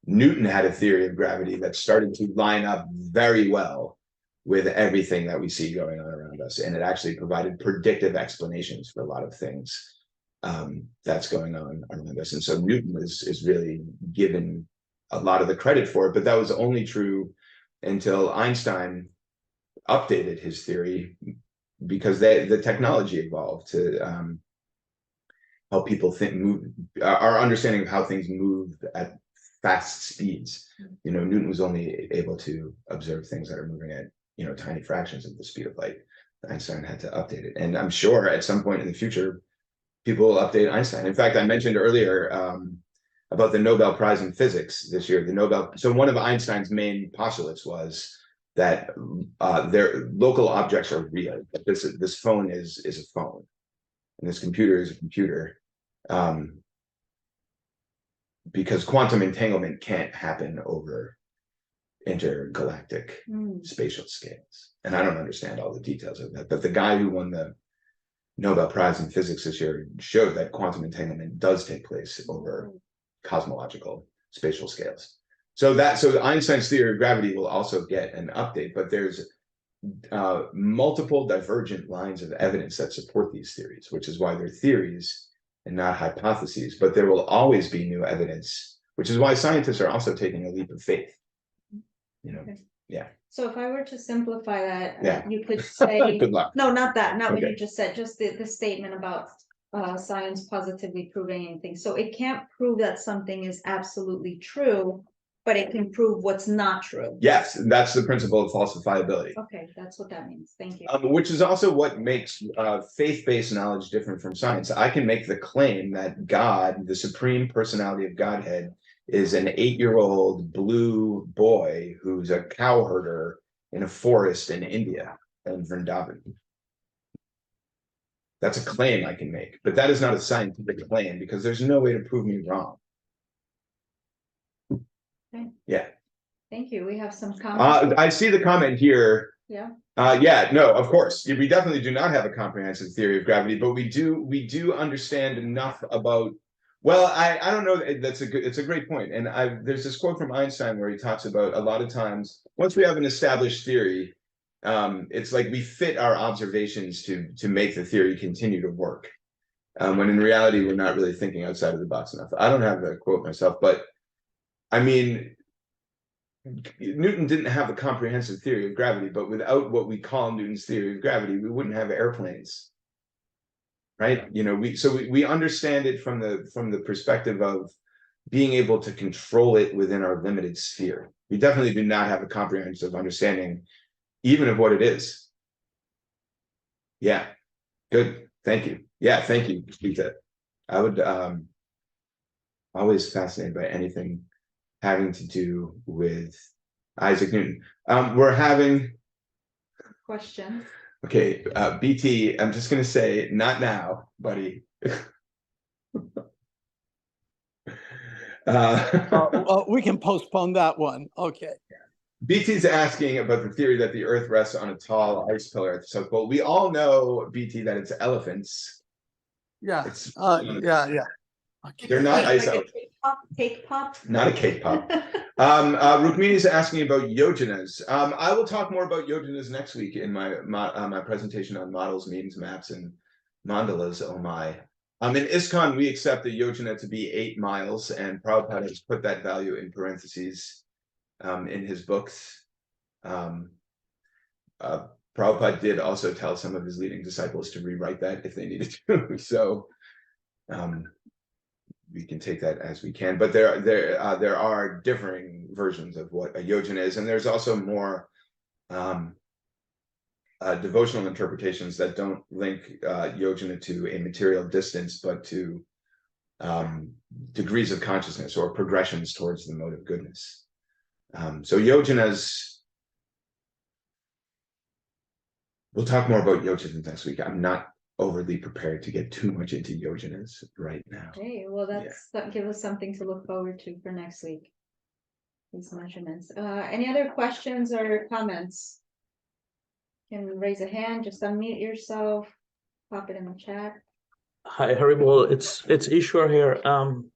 Newton had a theory of gravity that started to line up very well with everything that we see going on around us. And it actually provided predictive explanations for a lot of things that's going on around us. And so Newton is really given a lot of the credit for it, but that was only true until Einstein updated his theory, because the technology evolved to help people move. Our understanding of how things move at fast speeds. Newton was only able to observe things that are moving at tiny fractions of the speed of light. Einstein had to update it, and I'm sure at some point in the future people will update Einstein. In fact, I mentioned earlier about the Nobel Prize in Physics this year. So one of Einstein's main postulates was that their local objects are real. This phone is a phone, and this computer is a computer, because quantum entanglement can't happen over intergalactic spatial scales. And I don't understand all the details of that, but the guy who won the Nobel Prize in Physics this year showed that quantum entanglement does take place over cosmological spatial scales. So Einstein's theory of gravity will also get an update, but there's multiple divergent lines of evidence that support these theories, which is why they're theories and not hypotheses. But there will always be new evidence, which is why scientists are also taking a leap of faith. Okay. Yeah. So if I were to simplify that, Yeah. you could say, Good luck. No, not that, not what Okay. you just said, just the statement about science positively proving anything. So it can't prove that something is absolutely true, but it can prove what's not true. Yes, and that's the principle of falsifiability. Okay, that's what that means. Thank you. Which is also what makes faith-based knowledge different from science. I can make the claim that God, the supreme personality of Godhead, is an 8-year-old blue boy who's a cow herder in a forest in India and Vrindavan. That's a claim I can make, but that is not a scientific claim because there's no way to prove me wrong. Okay. Yeah. Thank you. We have some comments. I see the comment here. Yeah. Yeah, no, of course. We definitely do not have a comprehensive theory of gravity, but we do understand enough about, well, I don't know, it's a great point. And there's this quote from Einstein where he talks about a lot of times, once we have an established theory, it's like we fit our observations to make the theory continue to work. When in reality, we're not really thinking outside of the box enough. I don't have the quote myself, but I mean, Newton didn't have a comprehensive theory of gravity, but without what we call Newton's theory of gravity, we wouldn't have airplanes, right? You know, we understand it from the perspective of being able to control it within our limited sphere. We definitely do not have a comprehensive understanding, even of what it is. Yeah, good. Thank you. Yeah, thank you, Peter. I would always fascinated by anything having to do with Isaac Newton. We're having Questions. Okay, BT, I'm just gonna say, not now, buddy. Well, we can postpone that one. Okay. BT's asking about the theory that the Earth rests on a tall ice pillar at the South Pole. We all know, BT, that it's elephants. Yeah. It's Yeah. they're not ice Like elephants. cake pop. Not a cake pop. Rukmini is asking about yoginas. I will talk more about yoginas next week in my presentation on models, memes, maps, and mandalas. Oh my! In ISKCON, we accept the yojana to be 8 miles, and Prabhupada has put that value in parentheses in his books. Prabhupada did also tell some of his leading disciples to rewrite that if they needed to. So we can take that as we can, but there are differing versions of what a yojana is, and there's also more devotional interpretations that don't link yojana to a material distance, but to degrees of consciousness or progressions towards the mode of goodness. So yojanas, we'll talk more about yojanas next week. I'm not overly prepared to get too much into yojanas right now. Okay, well, that give us something to look forward to for next week. These measurements. Any other questions or comments? You can raise a hand, just unmute yourself, pop it in the chat. Hi, Haribol. It's Ishwar here.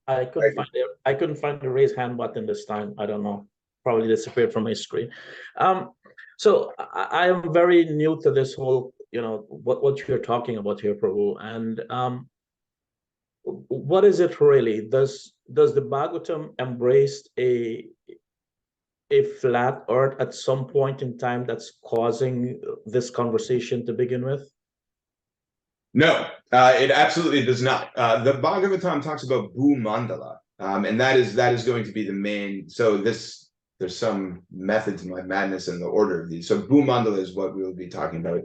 I couldn't find the raise hand button this time. I don't know. Probably disappeared from my screen. So I am very new to this whole, what you're talking about here, Prabhu. And what is it really? Does the Bhagavatam embrace a flat earth at some point in time that's causing this conversation to begin with? No, it absolutely does not. The Bhagavatam talks about Bhumandala, and that is going to be the main. So there's some method to my madness in the order of these. So Bhumandala is what we will be talking about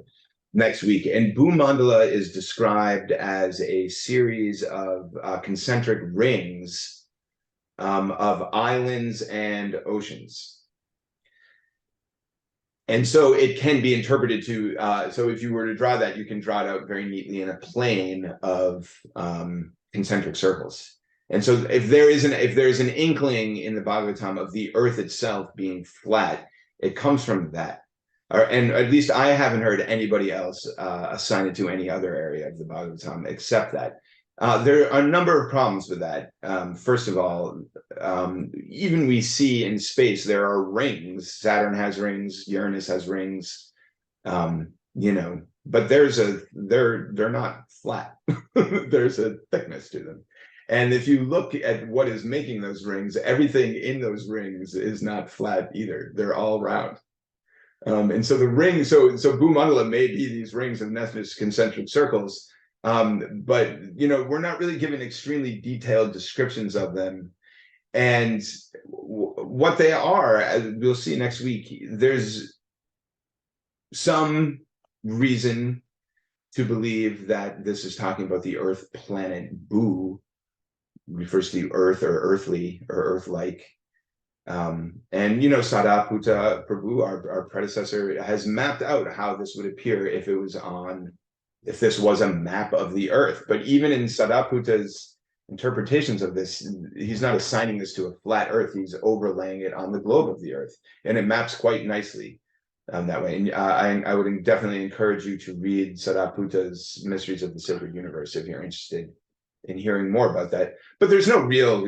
next week, and Bhumandala is described as a series of concentric rings of islands and oceans. And so it can be interpreted to, so if you were to draw that, you can draw it out very neatly in a plane of concentric circles. And so if there is an inkling in the Bhagavatam of the earth itself being flat, it comes from that. And at least I haven't heard anybody else assign it to any other area of the Bhagavatam except that. There are a number of problems with that. First of all, even we see in space, there are rings. Saturn has rings, Uranus has rings, but they're not flat. There's a thickness to them. And if you look at what is making those rings, everything in those rings is not flat either. They're all round. And so the ring, so Bhumandala may be these rings of Nesmus concentric circles, but we're not really given extremely detailed descriptions of them. And what they are, as we'll see next week, there's some reason to believe that this is talking about the Earth planet Bu, refers to Earth or earthly or Earth-like. And Sadaputa Prabhu, our predecessor, has mapped out how this would appear if this was a map of the Earth. But even in Sadaputa's interpretations of this, he's not assigning this to a flat Earth, he's overlaying it on the globe of the Earth, and it maps quite nicely that way. And I would definitely encourage you to read Sadaputa's Mysteries of the Sacred Universe if you're interested in hearing more about that. But there's no real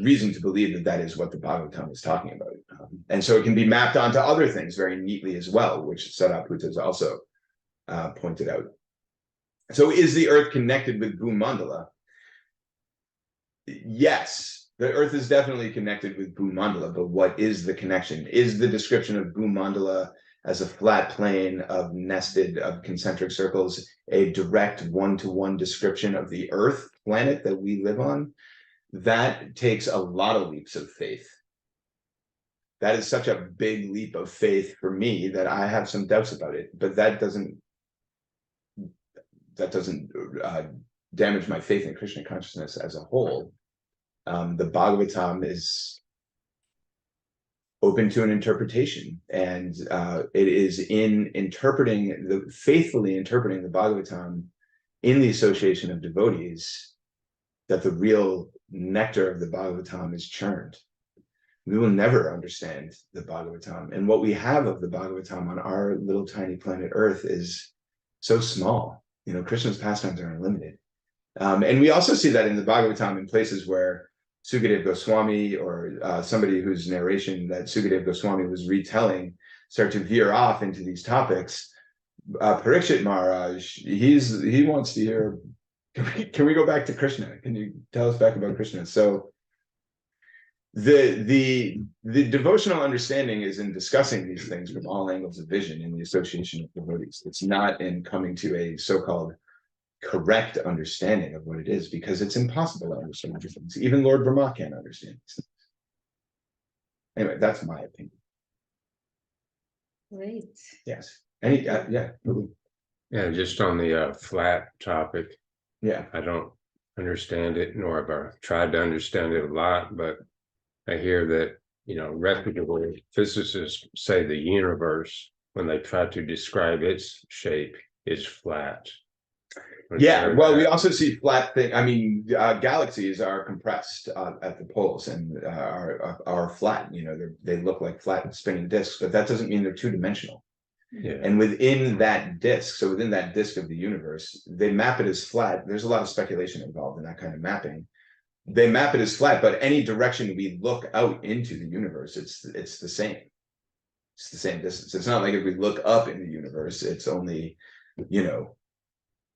reason to believe that that is what the Bhagavatam is talking about. And so it can be mapped onto other things very neatly as well, which Sadaputa has also pointed out. So is the Earth connected with Bhumandala? Yes, the Earth is definitely connected with Bhumandala, but what is the connection? Is the description of Bhumandala as a flat plane of concentric circles a direct one-to-one description of the Earth planet that we live on? That takes a lot of leaps of faith. That is such a big leap of faith for me that I have some doubts about it, but that doesn't damage my faith in Krishna consciousness as a whole. The Bhagavatam is open to an interpretation, and it is in faithfully interpreting the Bhagavatam in the association of devotees that the real nectar of the Bhagavatam is churned. We will never understand the Bhagavatam, and what we have of the Bhagavatam on our little tiny planet Earth is so small. Krishna's pastimes are unlimited. And we also see that in the Bhagavatam in places where Sukadeva Goswami or somebody whose narration that Sukadeva Goswami was retelling start to veer off into these topics. Parikshit Maharaj, he wants to hear, can we go back to Krishna? Can you tell us back about Krishna? So the devotional understanding is in discussing these things from all angles of vision in the association of devotees. It's not in coming to a so-called correct understanding of what it is, because it's impossible to understand these things. Even Lord Brahma can't understand these things. Anyway, that's my opinion. Great. Yes. Yeah. Yeah, just on the flat topic, Yeah. I don't understand it, nor have I tried to understand it a lot, but I hear that, reputable physicists say the universe, when they try to describe its shape, is flat. Yeah, well, we also see flat thing. I mean, galaxies are compressed at the poles and are flat. They look like flat spinning disks, but that doesn't mean they're two-dimensional. Yeah. And within that disk, so within that disk of the universe, they map it as flat. There's a lot of speculation involved in that kind of mapping. They map it as flat, but any direction we look out into the universe, it's the same. It's the same distance. It's not like if we look up in the universe, it's only,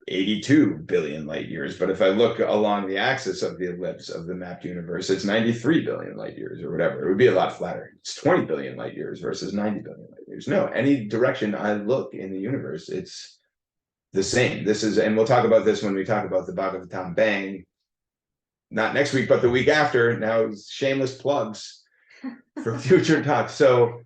82 billion light years. But if I look along the axis of the ellipse of the mapped universe, it's 93 billion light years or whatever. It would be a lot flatter. It's 20 billion light years versus 90 billion light years. No, any direction I look in the universe, it's the same. And we'll talk about this when we talk about the Bhagavatam Bang, not next week, but the week after. Now, shameless plugs for future talks. So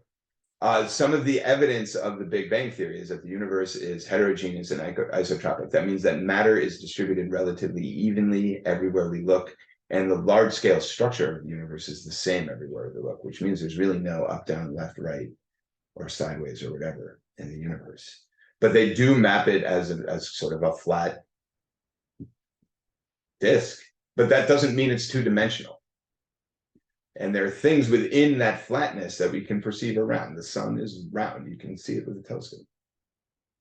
some of the evidence of the Big Bang Theory is that the universe is heterogeneous and isotropic. That means that matter is distributed relatively evenly everywhere we look, and the large-scale structure of the universe is the same everywhere we look, which means there's really no up, down, left, right, or sideways or whatever in the universe. But they do map it as sort of a flat disk, but that doesn't mean it's two-dimensional. And there are things within that flatness that we can perceive around. The sun is round. You can see it with a telescope.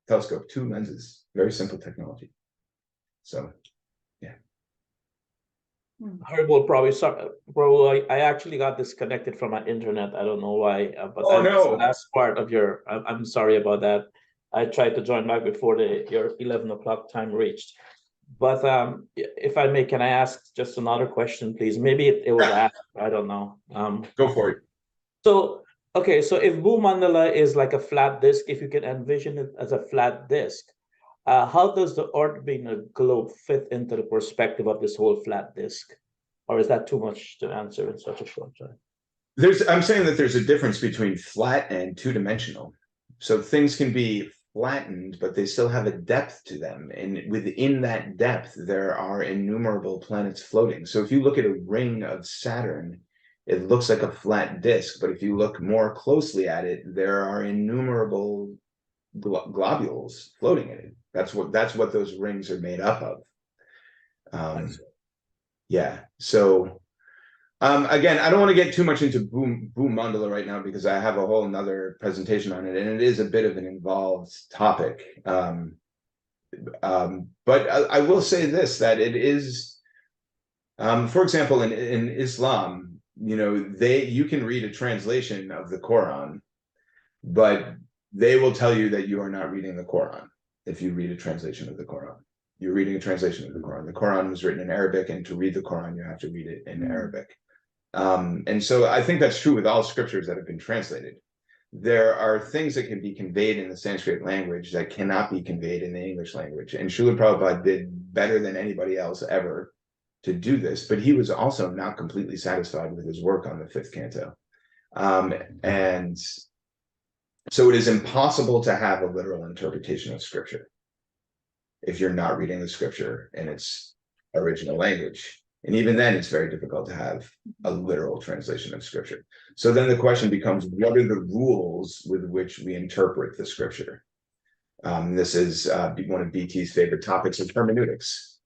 Telescope, 2 lenses, very simple technology. So, yeah. Horrible, probably. I actually got disconnected from my internet. I don't know why, but Oh, that's no. the last part of your. I'm sorry about that. I tried to join back before your 11 o'clock time reached. But if I may, can I ask just another question, please? Maybe it was asked. I don't know. Go for it. So, okay, so if Bhumandala is like a flat disk, if you can envision it as a flat disk, how does the Earth being a globe fit into the perspective of this whole flat disk? Or is that too much to answer in such a short time? I'm saying that there's a difference between flat and two-dimensional. So things can be flattened, but they still have a depth to them. And within that depth, there are innumerable planets floating. So if you look at a ring of Saturn, it looks like a flat disk, but if you look more closely at it, there are innumerable globules floating in it. That's what those rings are made up of. Yeah. So again, I don't want to get too much into Boom Mandala right now because I have a whole nother presentation on it, and it is a bit of an involved topic. But I will say this, that it is, for example, in Islam, you can read a translation of the Quran, but they will tell you that you are not reading the Quran if you read a translation of the Quran. You're reading a translation of the Quran. The Quran was written in Arabic, and to read the Quran, you have to read it in Arabic. And so I think that's true with all scriptures that have been translated. There are things that can be conveyed in the Sanskrit language that cannot be conveyed in the English language. And Srila Prabhupada did better than anybody else ever to do this, but he was also not completely satisfied with his work on the fifth canto. And so it is impossible to have a literal interpretation of scripture if you're not reading the scripture in its original language. And even then, it's very difficult to have a literal translation of scripture. So then the question becomes, what are the rules with which we interpret the scripture? This is one of BT's favorite topics of hermeneutics,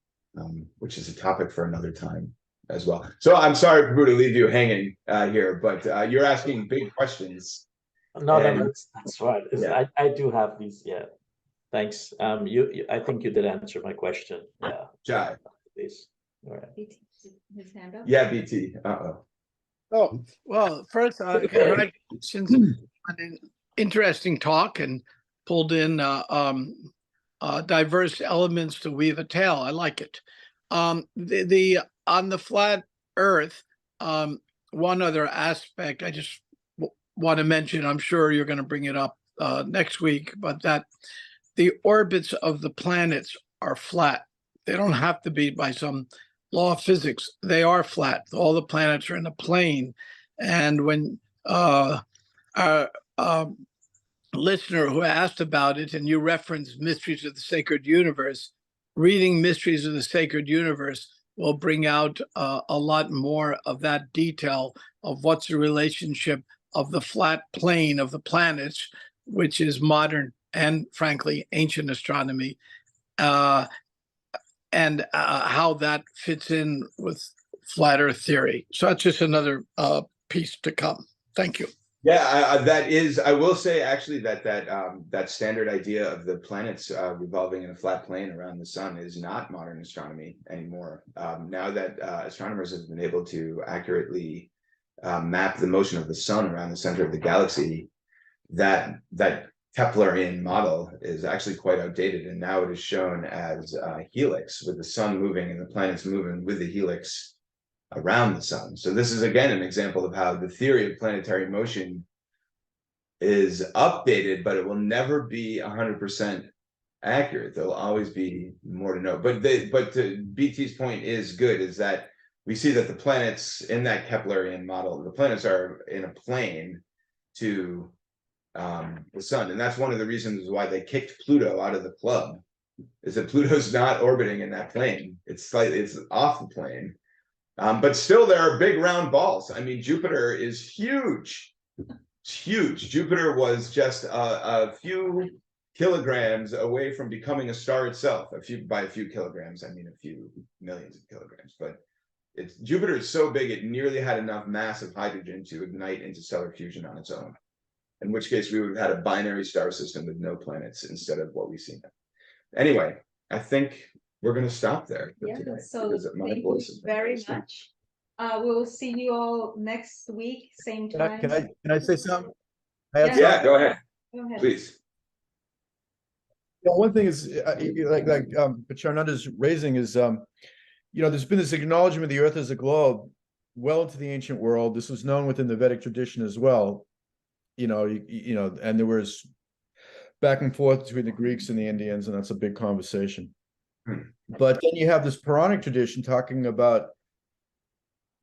which is a topic for another time as well. So I'm sorry, Prabhu, to leave you hanging here, but you're asking big questions. No, And- that's right. Yeah. I do have these. Yeah, thanks. I think you did answer my question. Yeah. Jai. Please. All right. His hand up. Yeah, BT. Uh-oh. Oh, well, first, congratulations on an interesting talk and pulled in diverse elements to weave a tale. I like it. On the flat Earth, one other aspect I just want to mention, I'm sure you're going to bring it up next week, but that the orbits of the planets are flat. They don't have to be by some law of physics. They are flat. All the planets are in a plane. And when our listener who asked about it, and you referenced Mysteries of the Sacred Universe, reading Mysteries of the Sacred Universe will bring out a lot more of that detail of what's the relationship of the flat plane of the planets, which is modern and frankly ancient astronomy, and how that fits in with flat Earth theory. So that's just another piece to come. Thank you. Yeah, that is. I will say actually that standard idea of the planets revolving in a flat plane around the sun is not modern astronomy anymore. Now that astronomers have been able to accurately map the motion of the sun around the center of the galaxy, that Keplerian model is actually quite outdated, and now it is shown as a helix with the sun moving and the planets moving with the helix around the sun. So this is again an example of how the theory of planetary motion is updated, but it will never be 100% accurate. There'll always be more to know. But BT's point is good, is that we see that the planets in that Keplerian model, the planets are in a plane to the sun, and that's one of the reasons why they kicked Pluto out of the club, is that Pluto's not orbiting in that plane. It's off the plane. But still, there are big round balls. I mean, Jupiter is huge. It's huge. Jupiter was just a few kilograms away from becoming a star itself. By a few kilograms, I mean a few millions of kilograms. But Jupiter is so big, it nearly had enough mass of hydrogen to ignite into stellar fusion on its own. In which case, we would have had a binary star system with no planets instead of what we see now. Anyway, I think we're going to stop there. Yeah, today, so because my thank you voice is very much. We'll see you all next week, same time. Can I say something? I have Yeah. Yeah, go ahead, Go ahead. please. One thing is like Pacharnanda's raising is there's been this acknowledgement of the Earth as a globe well into the ancient world. This was known within the Vedic tradition as well. And there was back and forth between the Greeks and the Indians, and that's a big conversation. But then you have this Puranic tradition talking about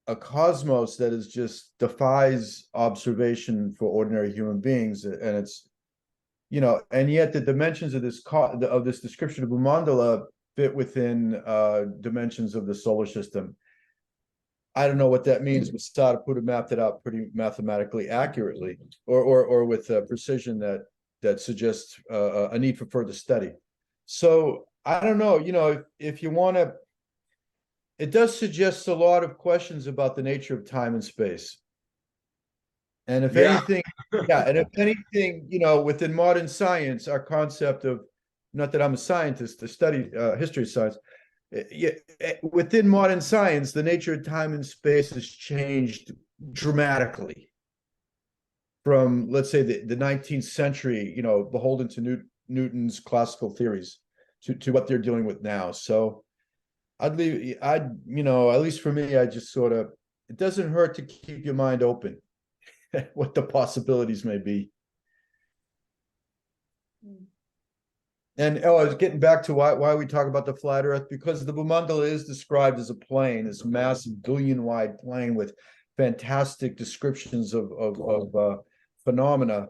a cosmos that is just defies observation for ordinary human beings, and it's, and yet the dimensions of of this description of Bhumandala fit within dimensions of the solar system. I don't know what that means, but Sada mapped it out pretty mathematically accurately, or with precision that suggests a need for further study. So I don't know, if you want to, it does suggest a lot of questions about the nature of time and space. And if Yeah. anything, and if anything, within modern science, our concept of, not that I'm a scientist to study history of science, within modern science, the nature of time and space has changed dramatically from, let's say, the 19th century, beholden to Newton's classical theories, to what they're dealing with now. So at least for me, I just sort of, it doesn't hurt to keep your mind open what the possibilities may be. And I was getting back to why we talk about the flat Earth, because the Bhumandala is described as a plane, this massive billion-wide plane with fantastic descriptions of phenomena.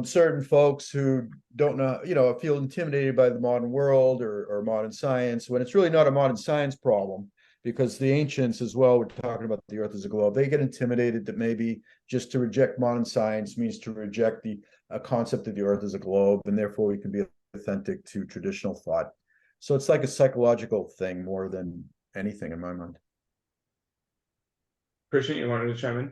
Certain folks who don't know, feel intimidated by the modern world or modern science, when it's really not a modern science problem, because the ancients as well were talking about the Earth as a globe. They get intimidated that maybe just to reject modern science means to reject the concept of the Earth as a globe, and therefore we can be authentic to traditional thought. So it's like a psychological thing more than anything in my mind. Christian, you wanted to chime in?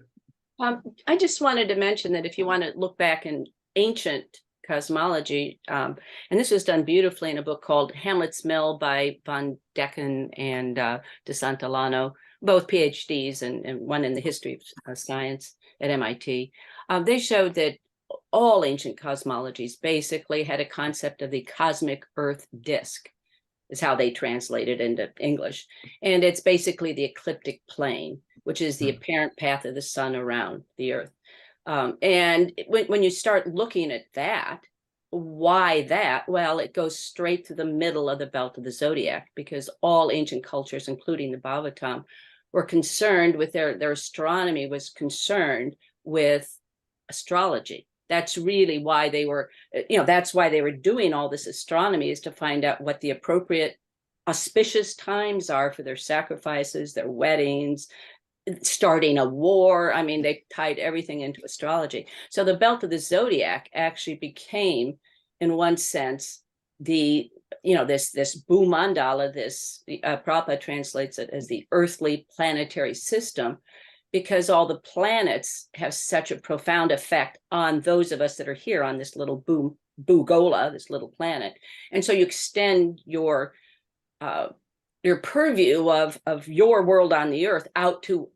I just wanted to mention that if you want to look back in ancient cosmology, and this was done beautifully in a book called Hamlet's Mill by von Decken and de Santillano, both PhDs and one in the history of science at MIT. They showed that all ancient cosmologies basically had a concept of the cosmic Earth disk, is how they translate it into English. And it's basically the ecliptic plane, which is the apparent path of the sun around the Earth. And when you start looking at that, why that? Well, it goes straight to the middle of the belt of the zodiac, because all ancient cultures, including the Bhagavatam, were concerned with their astronomy was concerned with astrology. That's really why they were, that's why they were doing all this astronomy, is to find out what the appropriate auspicious times are for their sacrifices, their weddings, starting a war. I mean, they tied everything into astrology. So the belt of the zodiac actually became, in one sense, the, this Bhumandala, Prabhupada translates it as the earthly planetary system, because all the planets have such a profound effect on those of us that are here on this little Bhugola, this little planet. And so you extend your purview of your world on the Earth out to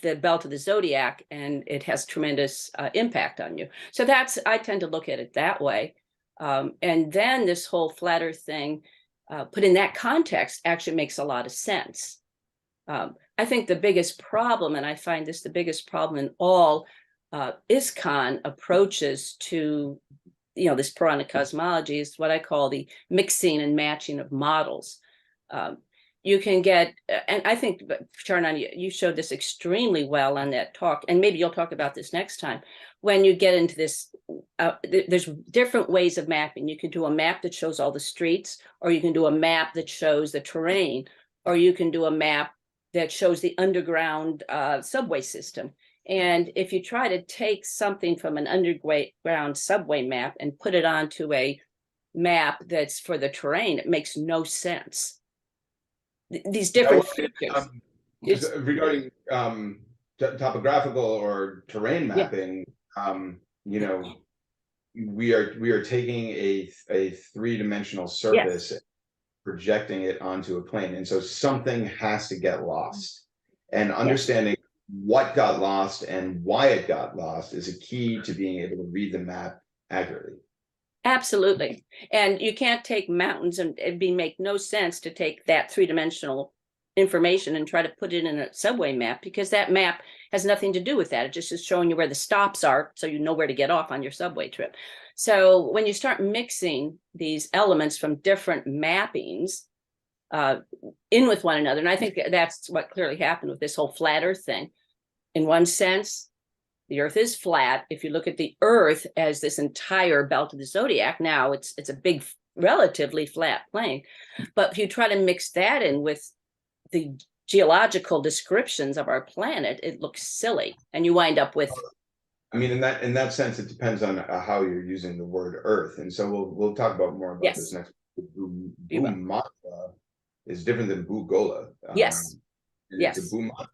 the belt of the zodiac, and it has tremendous impact on you. So I tend to look at it that way. And then this whole flat Earth thing, put in that context, actually makes a lot of sense. I think the biggest problem, and I find this the biggest problem in all ISKCON approaches to, this Puranic cosmology, is what I call the mixing and matching of models. You can get, and I think, Charnan, you showed this extremely well on that talk, and maybe you'll talk about this next time. When you get into this, there's different ways of mapping. You can do a map that shows all the streets, or you can do a map that shows the terrain, or you can do a map that shows the underground subway system. And if you try to take something from an underground subway map and put it onto a map that's for the terrain, it makes no sense. These different features. Regarding topographical or terrain mapping, we are taking a three-dimensional surface, yes, projecting it onto a plane, and so something has to get lost, and understanding, yes, what got lost and why it got lost is a key to being able to read the map accurately. Absolutely. And you can't take mountains, and it'd make no sense to take that three-dimensional information and try to put it in a subway map, because that map has nothing to do with that. It just is showing you where the stops are, so you know where to get off on your subway trip. So when you start mixing these elements from different mappings, in with one another. And I think that's what clearly happened with this whole flat earth thing. In one sense, the earth is flat. If you look at the earth as this entire belt of the zodiac, now it's a big, relatively flat plane. But if you try to mix that in with the geological descriptions of our planet, it looks silly. And you wind up with, I mean, in that sense, it depends on how you're using the word earth. And so we'll talk about more about Yes. this next. You will. Bhumatra is different than Bhugola. Yes. And Yes. It's a Bhumatra.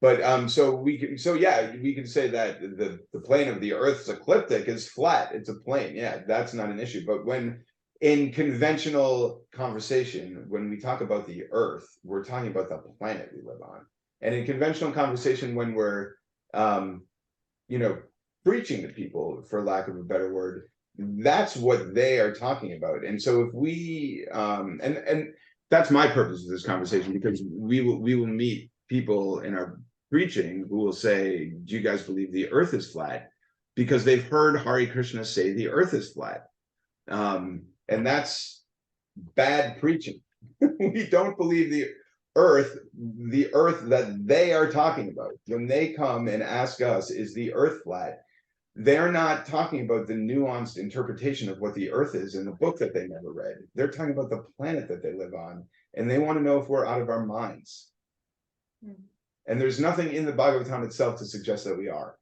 But so we can say that the plane of the Earth's ecliptic is flat. It's a plane. Yeah, that's not an issue. But when in conventional conversation, when we talk about the Earth, we're talking about the planet we live on. And in conventional conversation, when we're preaching to people, for lack of a better word, that's what they are talking about. And so if we and that's my purpose of this conversation, because we will meet people in our preaching who will say, do you guys believe the earth is flat? Because they've heard Hare Krishna say the earth is flat. And that's bad preaching. We don't believe the earth that they are talking about. When they come and ask us, is the earth flat? They're not talking about the nuanced interpretation of what the earth is in the book that they never read. They're talking about the planet that they live on, and they want to know if we're out of our minds. And there's nothing in the Bhagavatam itself to suggest that we are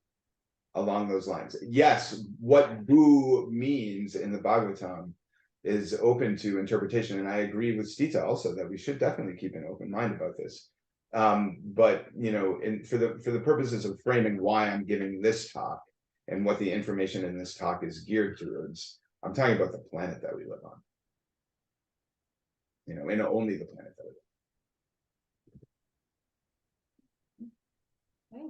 along those lines. Yes, what Bhu means in the Bhagavatam is open to interpretation. And I agree with Stita also that we should definitely keep an open mind about this. But for the purposes of framing why I'm giving this talk and what the information in this talk is geared towards, I'm talking about the planet that we live on. And only the planet that we live on. Okay.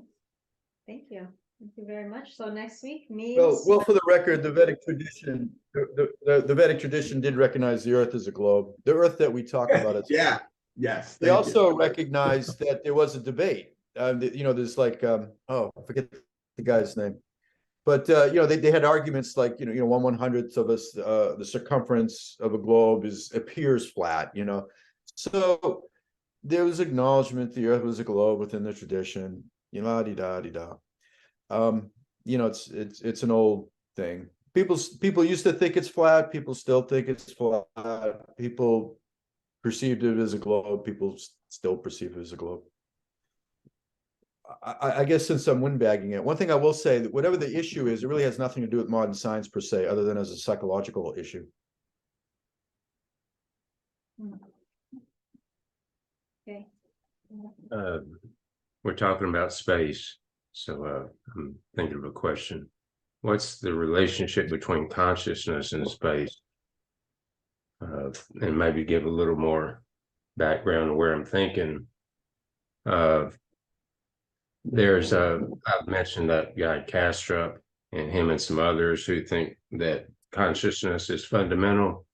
Thank you. Thank you very much. So next week, Well, for the record, the Vedic tradition, the Vedic tradition did recognize the Earth as a globe. The Earth that we talk about, it's Yeah. Yes. They also recognized that there was a debate. There's like, I forget the guy's name, but they had arguments like 1/100th of us, the circumference of a globe appears flat. So there was acknowledgement the Earth was a globe within the tradition. It's an old thing. People used to think it's flat. People still think it's flat. People perceived it as a globe. People still perceive it as a globe. I guess since I'm windbagging it, one thing I will say that whatever the issue is, it really has nothing to do with modern science per se, other than as a psychological issue. Okay. We're talking about space. So I'm thinking of a question. What's the relationship between consciousness and space? And maybe give a little more background to where I'm thinking. I've mentioned that guy Kastrup and him and some others who think that consciousness is fundamental.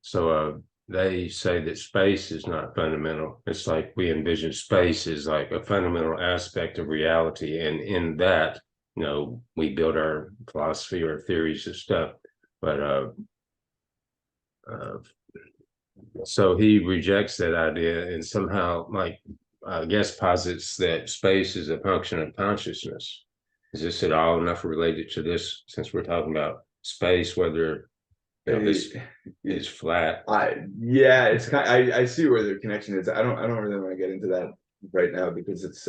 So they say that space is not fundamental. It's like we envision space as like a fundamental aspect of reality. And in that, we build our philosophy or theories of stuff. But so he rejects that idea and somehow, I guess, posits that space is a function of consciousness. Is this at all enough related to this, since we're talking about space, whether this is flat? It's kind. I see where the connection is. I don't really want to get into that right now, because it's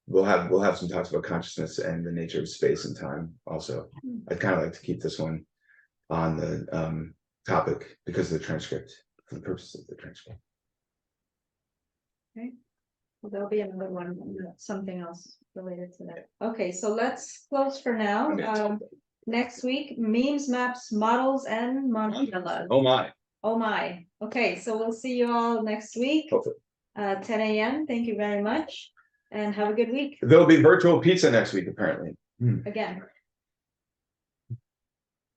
we'll have some talks about consciousness and the nature of space and time also. I'd kind of like to keep this one on the topic because of the transcript, for the purposes of the transcript. Okay. Well, there'll be another one, something else related to that. Okay, so let's close for now. Next week, memes, maps, models, and mandalas. Oh my. Oh my. Okay, so we'll see you all next week. Hopefully. 10 a.m. Thank you very much, and have a good week. There'll be virtual pizza next week, apparently. Again.